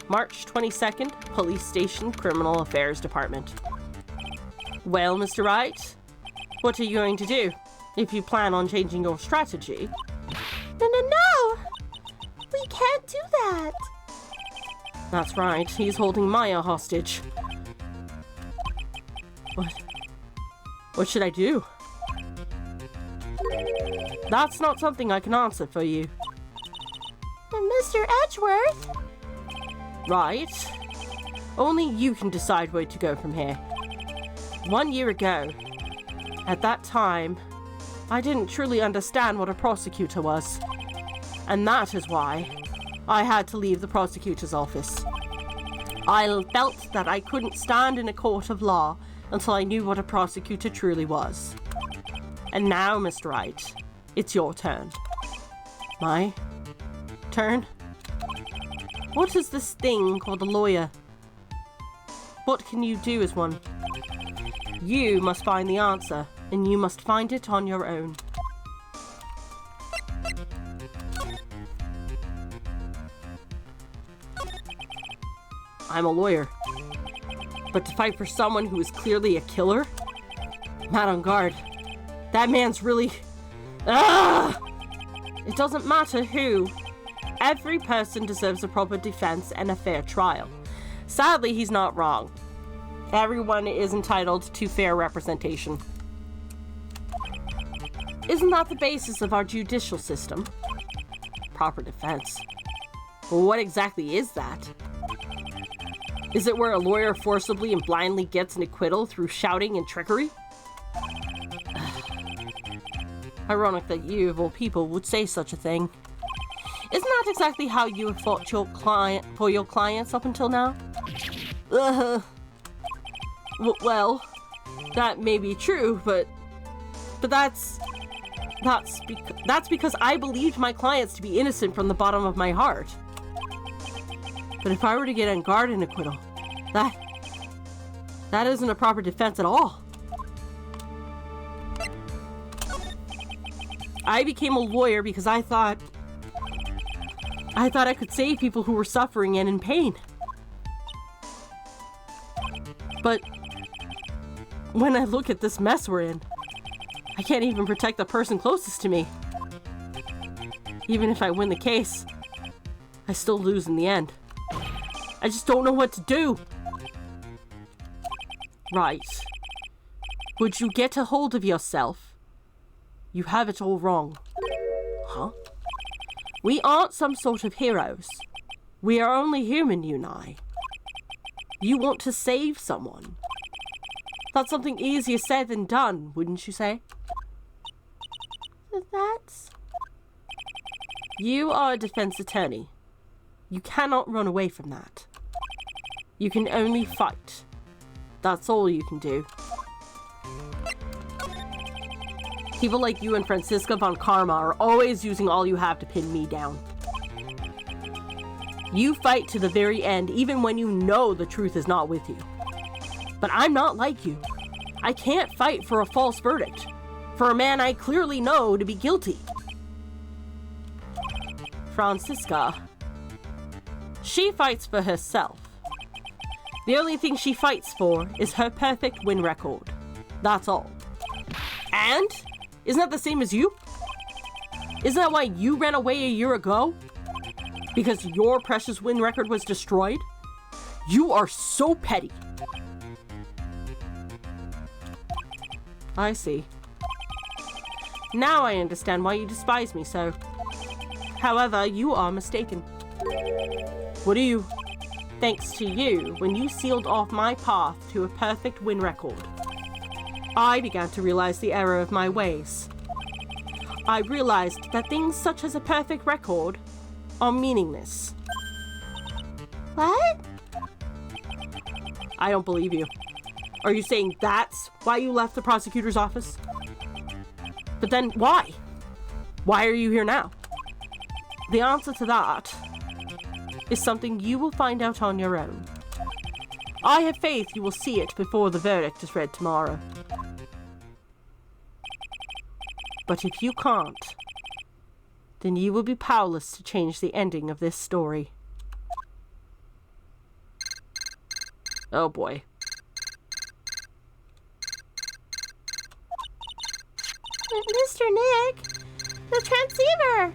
March 22nd, Police Station, Criminal Affairs Department. Well, Mr. Wright, what are you going to do? If you plan on changing your strategy. No! We can't do that. That's right, he's holding Maya hostage. What should I do? That's not something I can answer for you. Mr. Edgeworth? Right. Only you can decide where to go from here. 1 year ago, at that time, I didn't truly understand what a prosecutor was. And that is why I had to leave the prosecutor's office. I felt that I couldn't stand in a court of law until I knew what a prosecutor truly was. And now, Mr. Wright, it's your turn. My turn? What is this thing called a lawyer? What can you do as one? You must find the answer, and you must find it on your own. I'm a lawyer. But to fight for someone who is clearly a killer? Not on guard. That man's really... Ugh! It doesn't matter who. Every person deserves a proper defense and a fair trial. Sadly, he's not wrong. Everyone is entitled to fair representation. Isn't that the basis of our judicial system? Proper defense. Well, what exactly is that? Is it where a lawyer forcibly and blindly gets an acquittal through shouting and trickery? Ironic that you, of all people, would say such a thing. Isn't that exactly how you have fought your clients up until now? Well, that may be true, but that's because I believed my clients to be innocent from the bottom of my heart. But if I were to get on guard and acquittal, that isn't a proper defense at all. I became a lawyer because I thought I could save people who were suffering and in pain. But when I look at this mess we're in, I can't even protect the person closest to me. Even if I win the case, I still lose in the end. I just don't know what to do. Right. Would you get a hold of yourself? You have it all wrong. Huh? We aren't some sort of heroes. We are only human, you and I. You want to save someone. That's something easier said than done, wouldn't you say? That's... You are a defense attorney. You cannot run away from that. You can only fight. That's all you can do. People like you and Francisca von Karma are always using all you have to pin me down. You fight to the very end, even when you know the truth is not with you. But I'm not like you. I can't fight for a false verdict, for a man I clearly know to be guilty. Francisca, she fights for herself. The only thing she fights for is her perfect win record. That's all. And? Isn't that the same as you? Isn't that why you ran away a year ago? Because your precious win record was destroyed? You are so petty. I see. Now I understand why you despise me so. However, you are mistaken. What are you? Thanks to you, when you sealed off my path to a perfect win record, I began to realize the error of my ways. I realized that things such as a perfect record are meaningless. What? I don't believe you. Are you saying that's why you left the prosecutor's office? But then why? Why are you here now? The answer to that is something you will find out on your own. I have faith you will see it before the verdict is read tomorrow. But if you can't, then you will be powerless to change the ending of this story. Oh boy. Mr. Nick, the transceiver.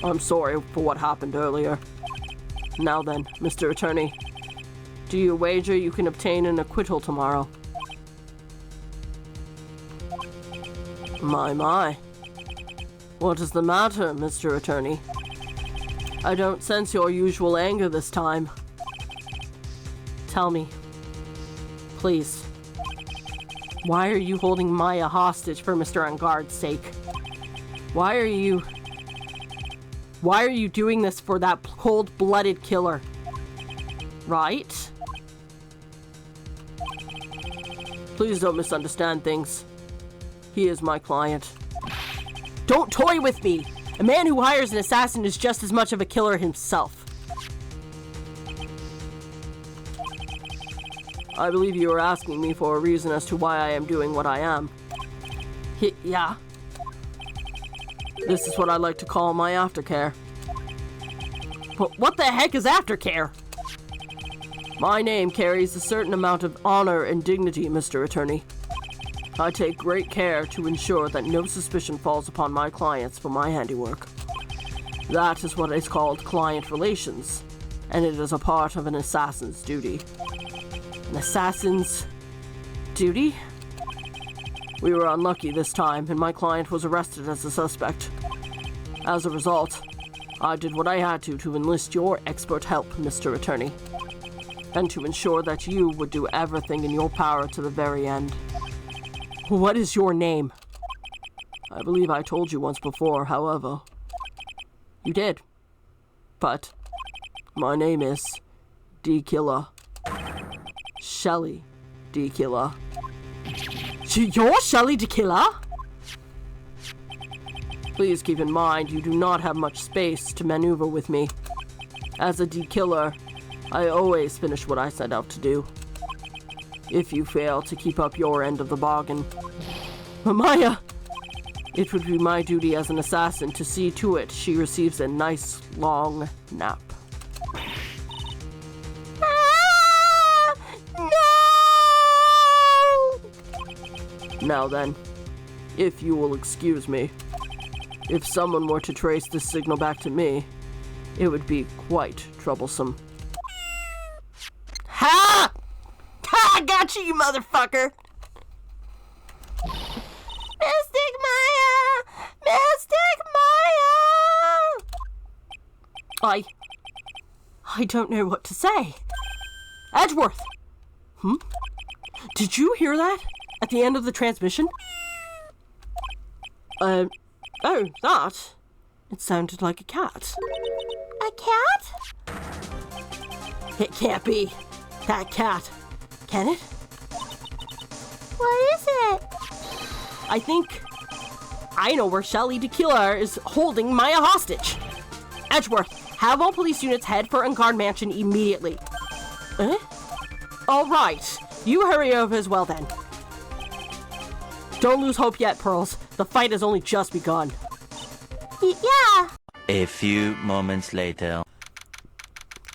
I'm sorry for what happened earlier. Now then, Mr. Attorney, do you wager you can obtain an acquittal tomorrow? My. What is the matter, Mr. Attorney? I don't sense your usual anger this time. Tell me, please, why are you holding Maya hostage for Mr. Angard's sake? Why are you doing this for that cold-blooded killer? Right? Please don't misunderstand things. He is my client. Don't toy with me! A man who hires an assassin is just as much of a killer himself. I believe you are asking me for a reason as to why I am doing what I am. Yeah. This is what I like to call my aftercare. But what the heck is aftercare? My name carries a certain amount of honor and dignity, Mr. Attorney. I take great care to ensure that no suspicion falls upon my clients for my handiwork. That is what is called client relations, and it is a part of an assassin's duty. An assassin's duty? We were unlucky this time, and my client was arrested as a suspect. As a result, I did what I had to enlist your expert help, Mr. Attorney, and to ensure that you would do everything in your power to the very end. What is your name? I believe I told you once before, however. You did. But my name is D. Killer. Shelley D. Killer. You're Shelley D. Killer? Please keep in mind you do not have much space to maneuver with me. As a D. Killer, I always finish what I set out to do. If you fail to keep up your end of the bargain, Maya, it would be my duty as an assassin to see to it she receives a nice long nap. No! Now then, if you will excuse me, if someone were to trace this signal back to me, it would be quite troublesome. Ha! Ha! I got you, you motherfucker! Mystic Maya! Mystic Maya! I don't know what to say. Edgeworth! Did you hear that? At the end of the transmission? Oh, that? It sounded like a cat. A cat? It can't be that cat, can it? What is it? I think I know where Shelley Tequila is holding Maya hostage. Edgeworth, have all police units head for Angard Mansion immediately. All right, you hurry over as well then. Don't lose hope yet, Pearls. The fight has only just begun. Yeah. A few moments later.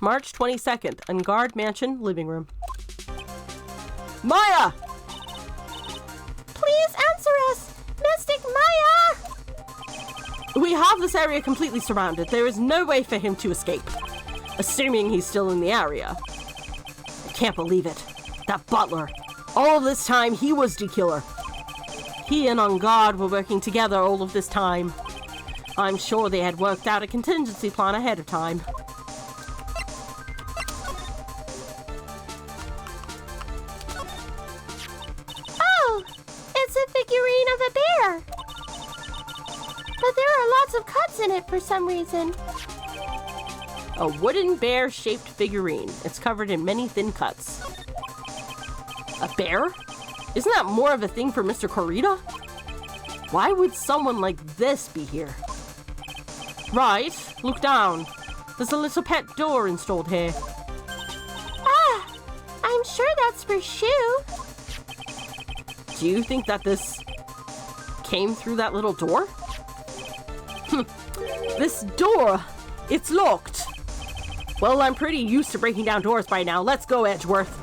March 22nd, Angard Mansion living room. Maya! Please answer us! Mystic Maya! We have this area completely surrounded. There is no way for him to escape. Assuming he's still in the area. I can't believe it. That butler. All of this time, he was the killer. He and On Guard were working together all of this time. I'm sure they had worked out a contingency plan ahead of time. Oh, it's a figurine of a bear. But there are lots of cuts in it for some reason. A wooden bear-shaped figurine. It's covered in many thin cuts. A bear? Isn't that more of a thing for Mr. Corrida? Why would someone like this be here? Right, look down. There's a little pet door installed here. Ah, I'm sure that's for Shu. Do you think that this came through that little door? This door, it's locked. Well, I'm pretty used to breaking down doors by now. Let's go, Edgeworth.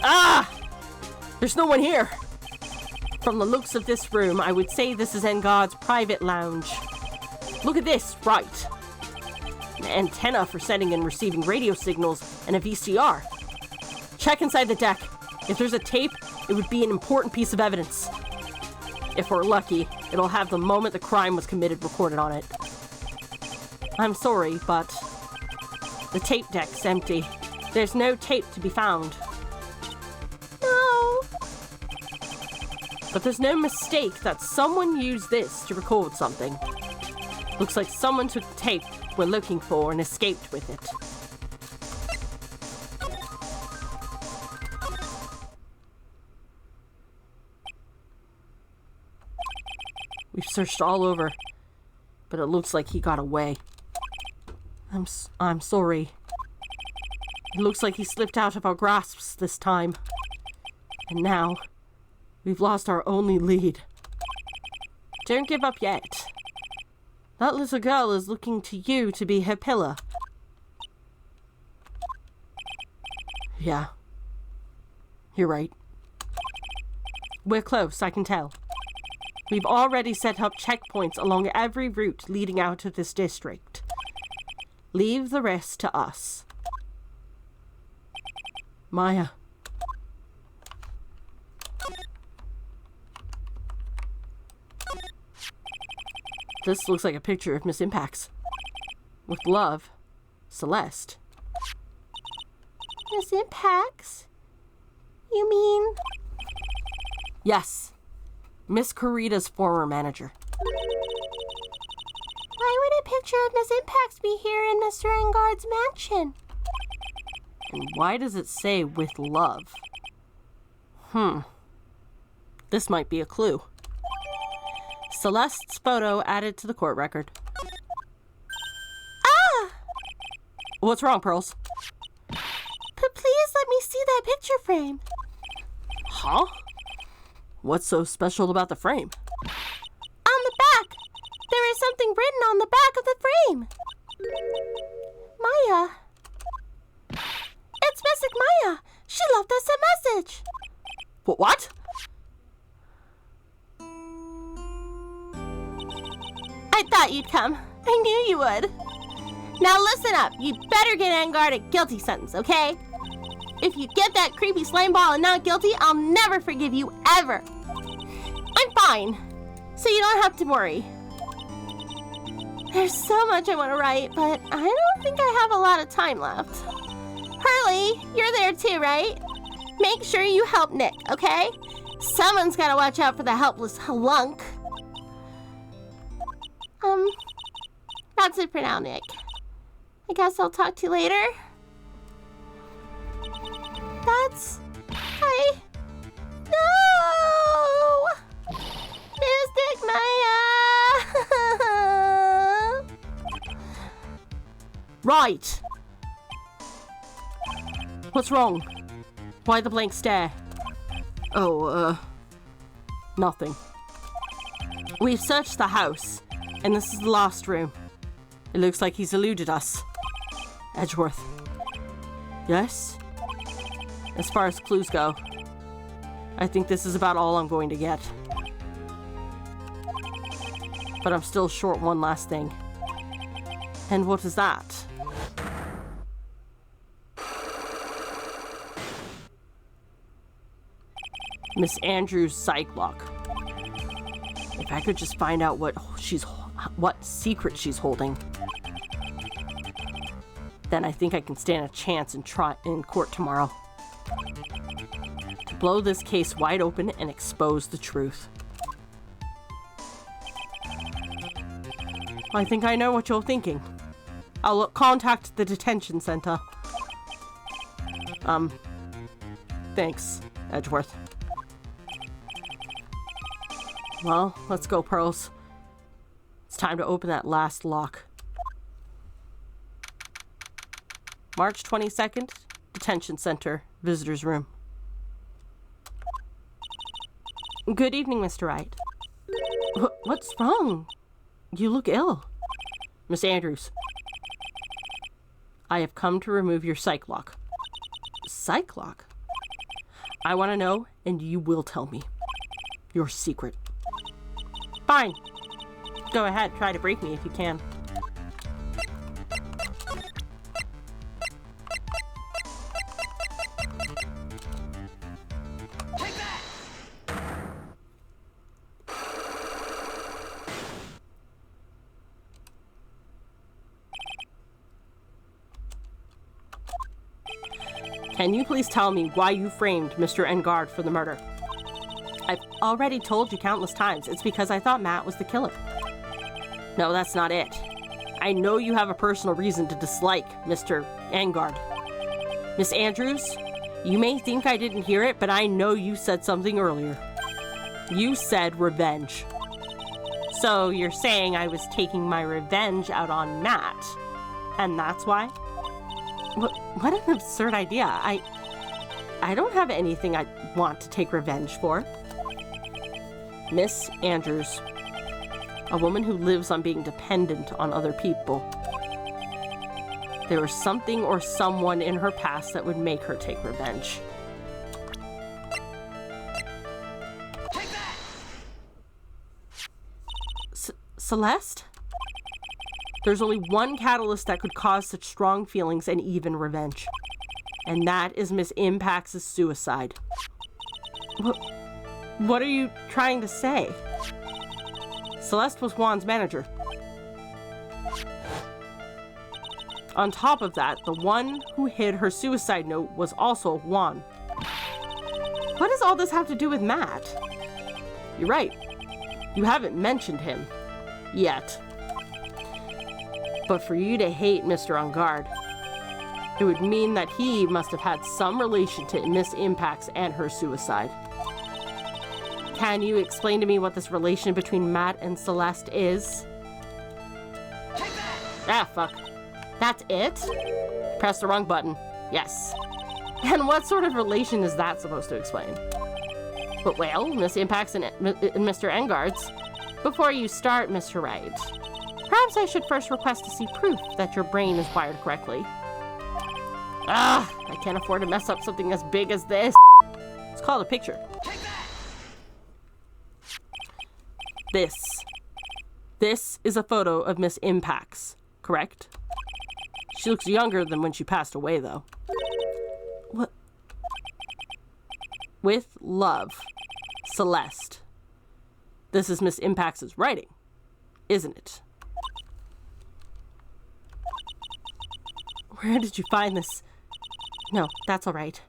Ah! There's no one here. From the looks of this room, I would say this is Enguard's private lounge. Look at this, right. An antenna for sending and receiving radio signals and a VCR. Check inside the deck. If there's a tape, it would be an important piece of evidence. If we're lucky, it'll have the moment the crime was committed recorded on it. I'm sorry, but the tape deck's empty. There's no tape to be found. No. But there's no mistake that someone used this to record something. Looks like someone took the tape we're looking for and escaped with it. We've searched all over, but it looks like he got away. I'm sorry. It looks like he slipped out of our grasps this time. And now, we've lost our only lead. Don't give up yet. That little girl is looking to you to be her pillar. Yeah. You're right. We're close, I can tell. We've already set up checkpoints along every route leading out of this district. Leave the rest to us. Maya. This looks like a picture of Miss Impax. With love, Celeste. Miss Impax? You mean? Yes. Miss Corrida's former manager. Why would a picture of Miss Impax be here in Mr. Enguard's mansion? And why does it say with love? This might be a clue. Celeste's photo added to the court record. Ah! What's wrong, Pearls? Please let me see that picture frame. Huh? What's so special about the frame? On the back! There is something written on the back of the frame. Maya. It's Mystic Maya. She left us a message. What? I thought you'd come. I knew you would. Now listen up. You better get Enguard a guilty sentence, okay? If you get that creepy slime ball and not guilty, I'll never forgive you, ever. I'm fine, so you don't have to worry. There's so much I want to write, but I don't think I have a lot of time left. Hurley, you're there too, right? Make sure you help Nick, okay? Someone's got to watch out for the helpless halunk. That's it for now, Nick. I guess I'll talk to you later. No! Mystic Maya! Right! What's wrong? Why the blank stare? Oh, nothing. We've searched the house, and this is the last room. It looks like he's eluded us. Edgeworth. Yes? As far as clues go, I think this is about all I'm going to get. But I'm still short one last thing. And what is that? Miss Andrews' psych lock. If I could just find out what secret she's holding, then I think I can stand a chance in court tomorrow. To blow this case wide open and expose the truth. I think I know what you're thinking. I'll contact the detention center. Thanks, Edgeworth. Well, let's go, Pearls. It's time to open that last lock. March 22nd, Detention Center, Visitor's Room. Good evening, Mr. Wright. What's wrong? You look ill. Miss Andrews, I have come to remove your psych lock. Psych lock? I want to know, and you will tell me. Your secret. Fine. Go ahead, try to break me if you can. Take that! Can you please tell me why you framed Mr. Engard for the murder? I've already told you countless times. It's because I thought Matt was the killer. No, that's not it. I know you have a personal reason to dislike Mr. Engard. Miss Andrews, you may think I didn't hear it, but I know you said something earlier. You said revenge. So you're saying I was taking my revenge out on Matt, and that's why? What an absurd idea. I don't have anything I want to take revenge for. Miss Andrews, a woman who lives on being dependent on other people. There was something or someone in her past that would make her take revenge. Take that! Celeste? There's only one catalyst that could cause such strong feelings and even revenge. And that is Miss Impax's suicide. What are you trying to say? Celeste was Juan's manager. On top of that, the one who hid her suicide note was also Juan. What does all this have to do with Matt? You're right. You haven't mentioned him. Yet. But for you to hate Mr. Engard, it would mean that he must have had some relation to Miss Impax and her suicide. Can you explain to me what this relation between Matt and Celeste is? Ah, fuck. That's it? Press the wrong button. Yes. And what sort of relation is that supposed to explain? But well, Miss Impax and Mr. Engard's. Before you start, Mr. Wright, perhaps I should first request to see proof that your brain is wired correctly. Ah, I can't afford to mess up something as big as this. It's called a picture. This is a photo of Miss Impax, correct? She looks younger than when she passed away, though. What? With love, Celeste. This is Miss Impax's writing, isn't it? Where did you find this? No, that's all right.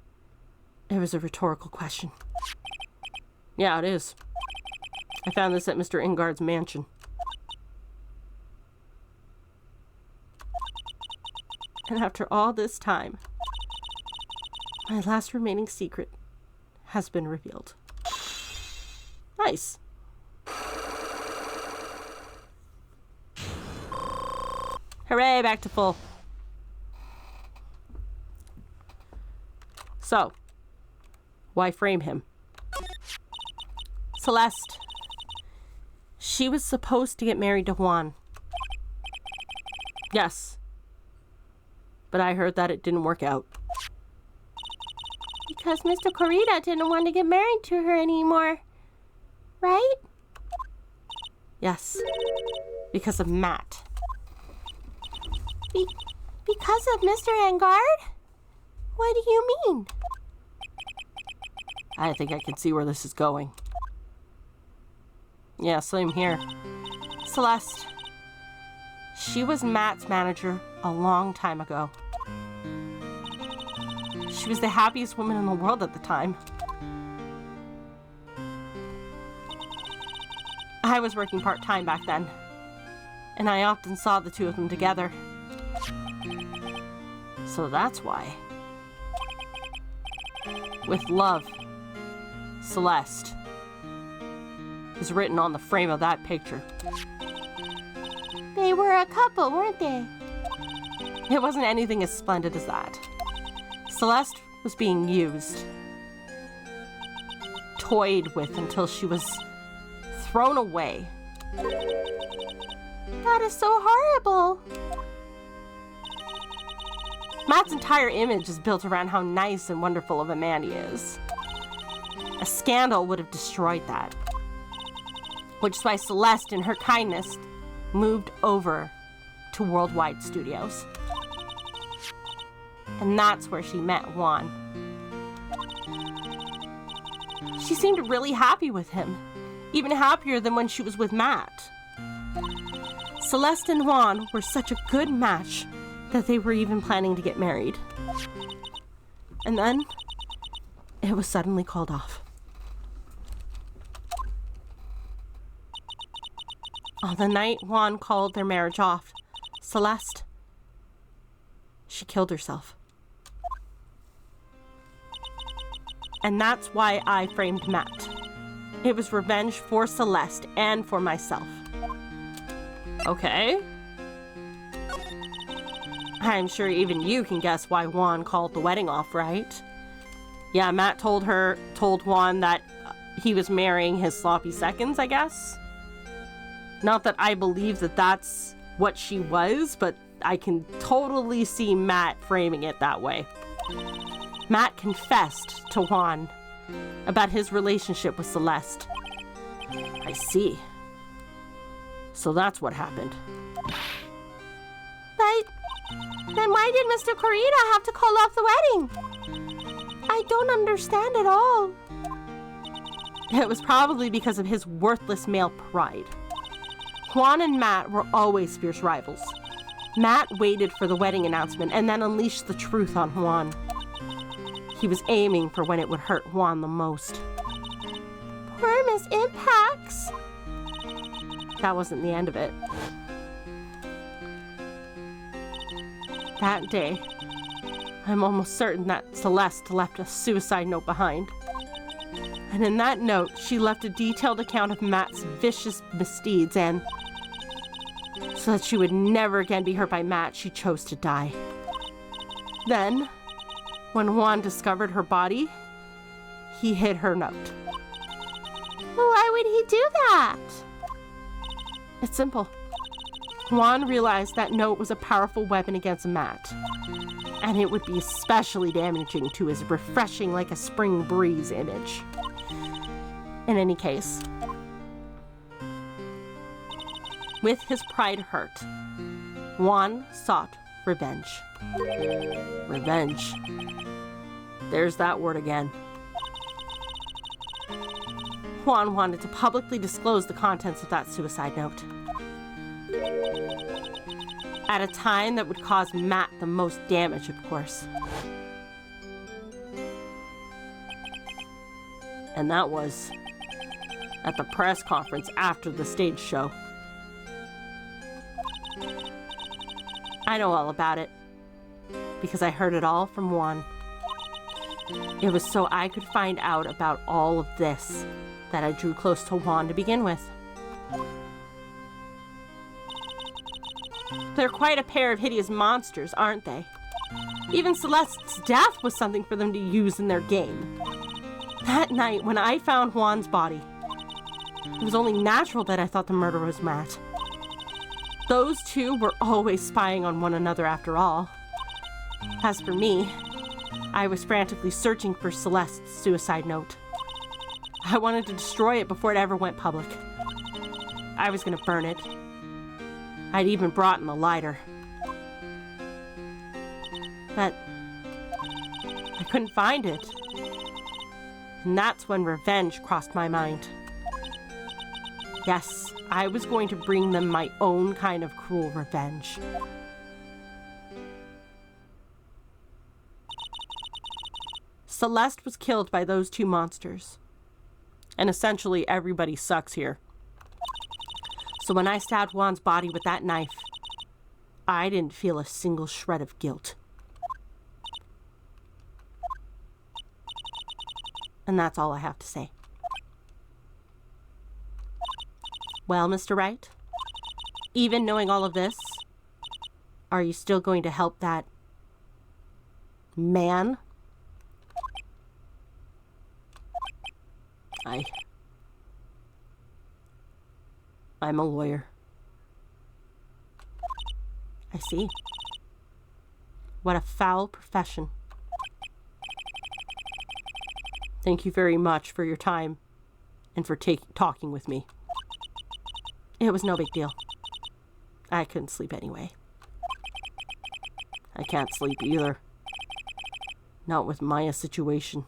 It was a rhetorical question. Yeah, it is. I found this at Mr. Engard's mansion. And after all this time, my last remaining secret has been revealed. Nice. Hooray, back to full. So, why frame him? Celeste. She was supposed to get married to Juan. Yes. But I heard that it didn't work out. Because Mr. Corrida didn't want to get married to her anymore. Right? Yes. Because of Matt. Because of Mr. Engard? What do you mean? I think I can see where this is going. Yeah, same here. Celeste. She was Matt's manager a long time ago. She was the happiest woman in the world at the time. I was working part-time back then, and I often saw the two of them together. So that's why. With love, Celeste is written on the frame of that picture. They were a couple, weren't they? It wasn't anything as splendid as that. Celeste was being used, toyed with until she was thrown away. That is so horrible. Matt's entire image is built around how nice and wonderful of a man he is. A scandal would have destroyed that. Which is why Celeste, in her kindness, moved over to Worldwide Studios. And that's where she met Juan. She seemed really happy with him, even happier than when she was with Matt. Celeste and Juan were such a good match that they were even planning to get married. And then, it was suddenly called off. On the night Juan called their marriage off, Celeste, she killed herself. And that's why I framed Matt. It was revenge for Celeste and for myself. Okay. I'm sure even you can guess why Juan called the wedding off, right? Yeah, Matt told Juan that he was marrying his sloppy seconds, I guess. Not that I believe that that's what she was, but I can totally see Matt framing it that way. Matt confessed to Juan about his relationship with Celeste. I see. So that's what happened. But then why did Mr. Corita have to call off the wedding? I don't understand at all. It was probably because of his worthless male pride. Juan and Matt were always fierce rivals. Matt waited for the wedding announcement and then unleashed the truth on Juan. He was aiming for when it would hurt Juan the most. Poor Miss Impacts. That wasn't the end of it. That day, I'm almost certain that Celeste left a suicide note behind. And in that note, she left a detailed account of Matt's vicious misdeeds, and so that she would never again be hurt by Matt, she chose to die. Then, when Juan discovered her body, he hid her note. Why would he do that? It's simple. Juan realized that note was a powerful weapon against Matt, and it would be especially damaging to his refreshing like a spring breeze image. In any case, with his pride hurt, Juan sought revenge. Revenge. There's that word again. Juan wanted to publicly disclose the contents of that suicide note. At a time that would cause Matt the most damage, of course. And that was at the press conference after the stage show. I know all about it, because I heard it all from Juan. It was so I could find out about all of this that I drew close to Juan to begin with. They're quite a pair of hideous monsters, aren't they? Even Celeste's death was something for them to use in their game. That night, when I found Juan's body, it was only natural that I thought the murderer was Matt. Those two were always spying on one another after all. As for me, I was frantically searching for Celeste's suicide note. I wanted to destroy it before it ever went public. I was gonna burn it. I'd even brought in the lighter. But I couldn't find it. And that's when revenge crossed my mind. Yes, I was going to bring them my own kind of cruel revenge. Celeste was killed by those two monsters. And essentially everybody sucks here. So when I stabbed Juan's body with that knife, I didn't feel a single shred of guilt. And that's all I have to say. Well, Mr. Wright, even knowing all of this, are you still going to help that man? I'm a lawyer. I see. What a foul profession. Thank you very much for your time and for talking with me. It was no big deal. I couldn't sleep anyway. I can't sleep either. Not with Maya's situation.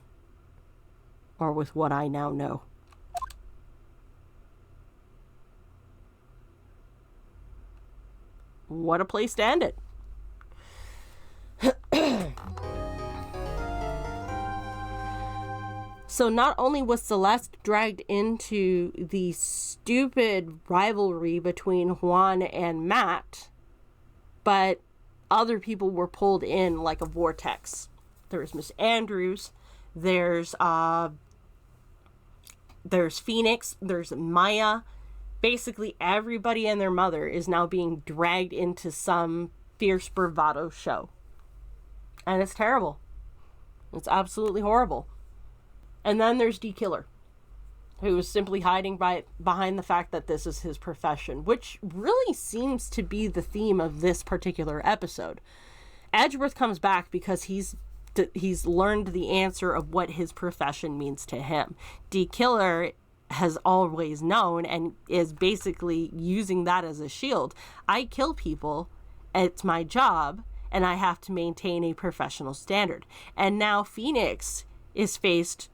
Or with what I now know. What a place to end it. So not only was Celeste dragged into the stupid rivalry between Juan and Matt, but other people were pulled in like a vortex. There's Miss Andrews, there's Phoenix, there's Maya. Basically everybody and their mother is now being dragged into some fierce bravado show. And it's terrible. It's absolutely horrible. And then there's D. Killer, who is simply hiding behind the fact that this is his profession, which really seems to be the theme of this particular episode. Edgeworth comes back because he's learned the answer of what his profession means to him. D. Killer has always known and is basically using that as a shield. I kill people, it's my job, and I have to maintain a professional standard. And now Phoenix is faced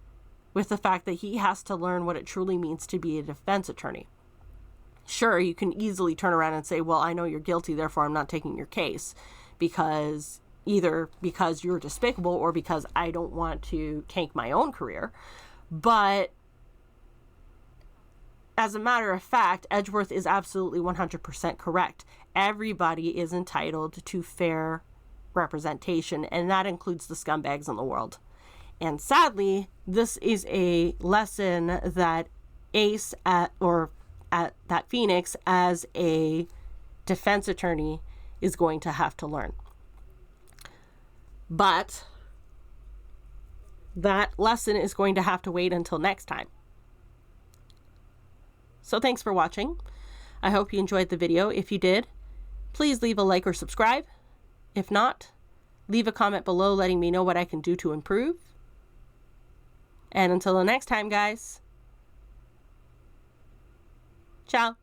with the fact that he has to learn what it truly means to be a defense attorney. Sure, you can easily turn around and say, well, I know you're guilty, therefore I'm not taking your case, because either because you're despicable or because I don't want to tank my own career. But as a matter of fact, Edgeworth is absolutely 100% correct. Everybody is entitled to fair representation, and that includes the scumbags in the world. And sadly, this is a lesson that that Phoenix as a defense attorney is going to have to learn. But that lesson is going to have to wait until next time. So thanks for watching. I hope you enjoyed the video. If you did, please leave a like or subscribe. If not, leave a comment below letting me know what I can do to improve. And until the next time, guys, ciao.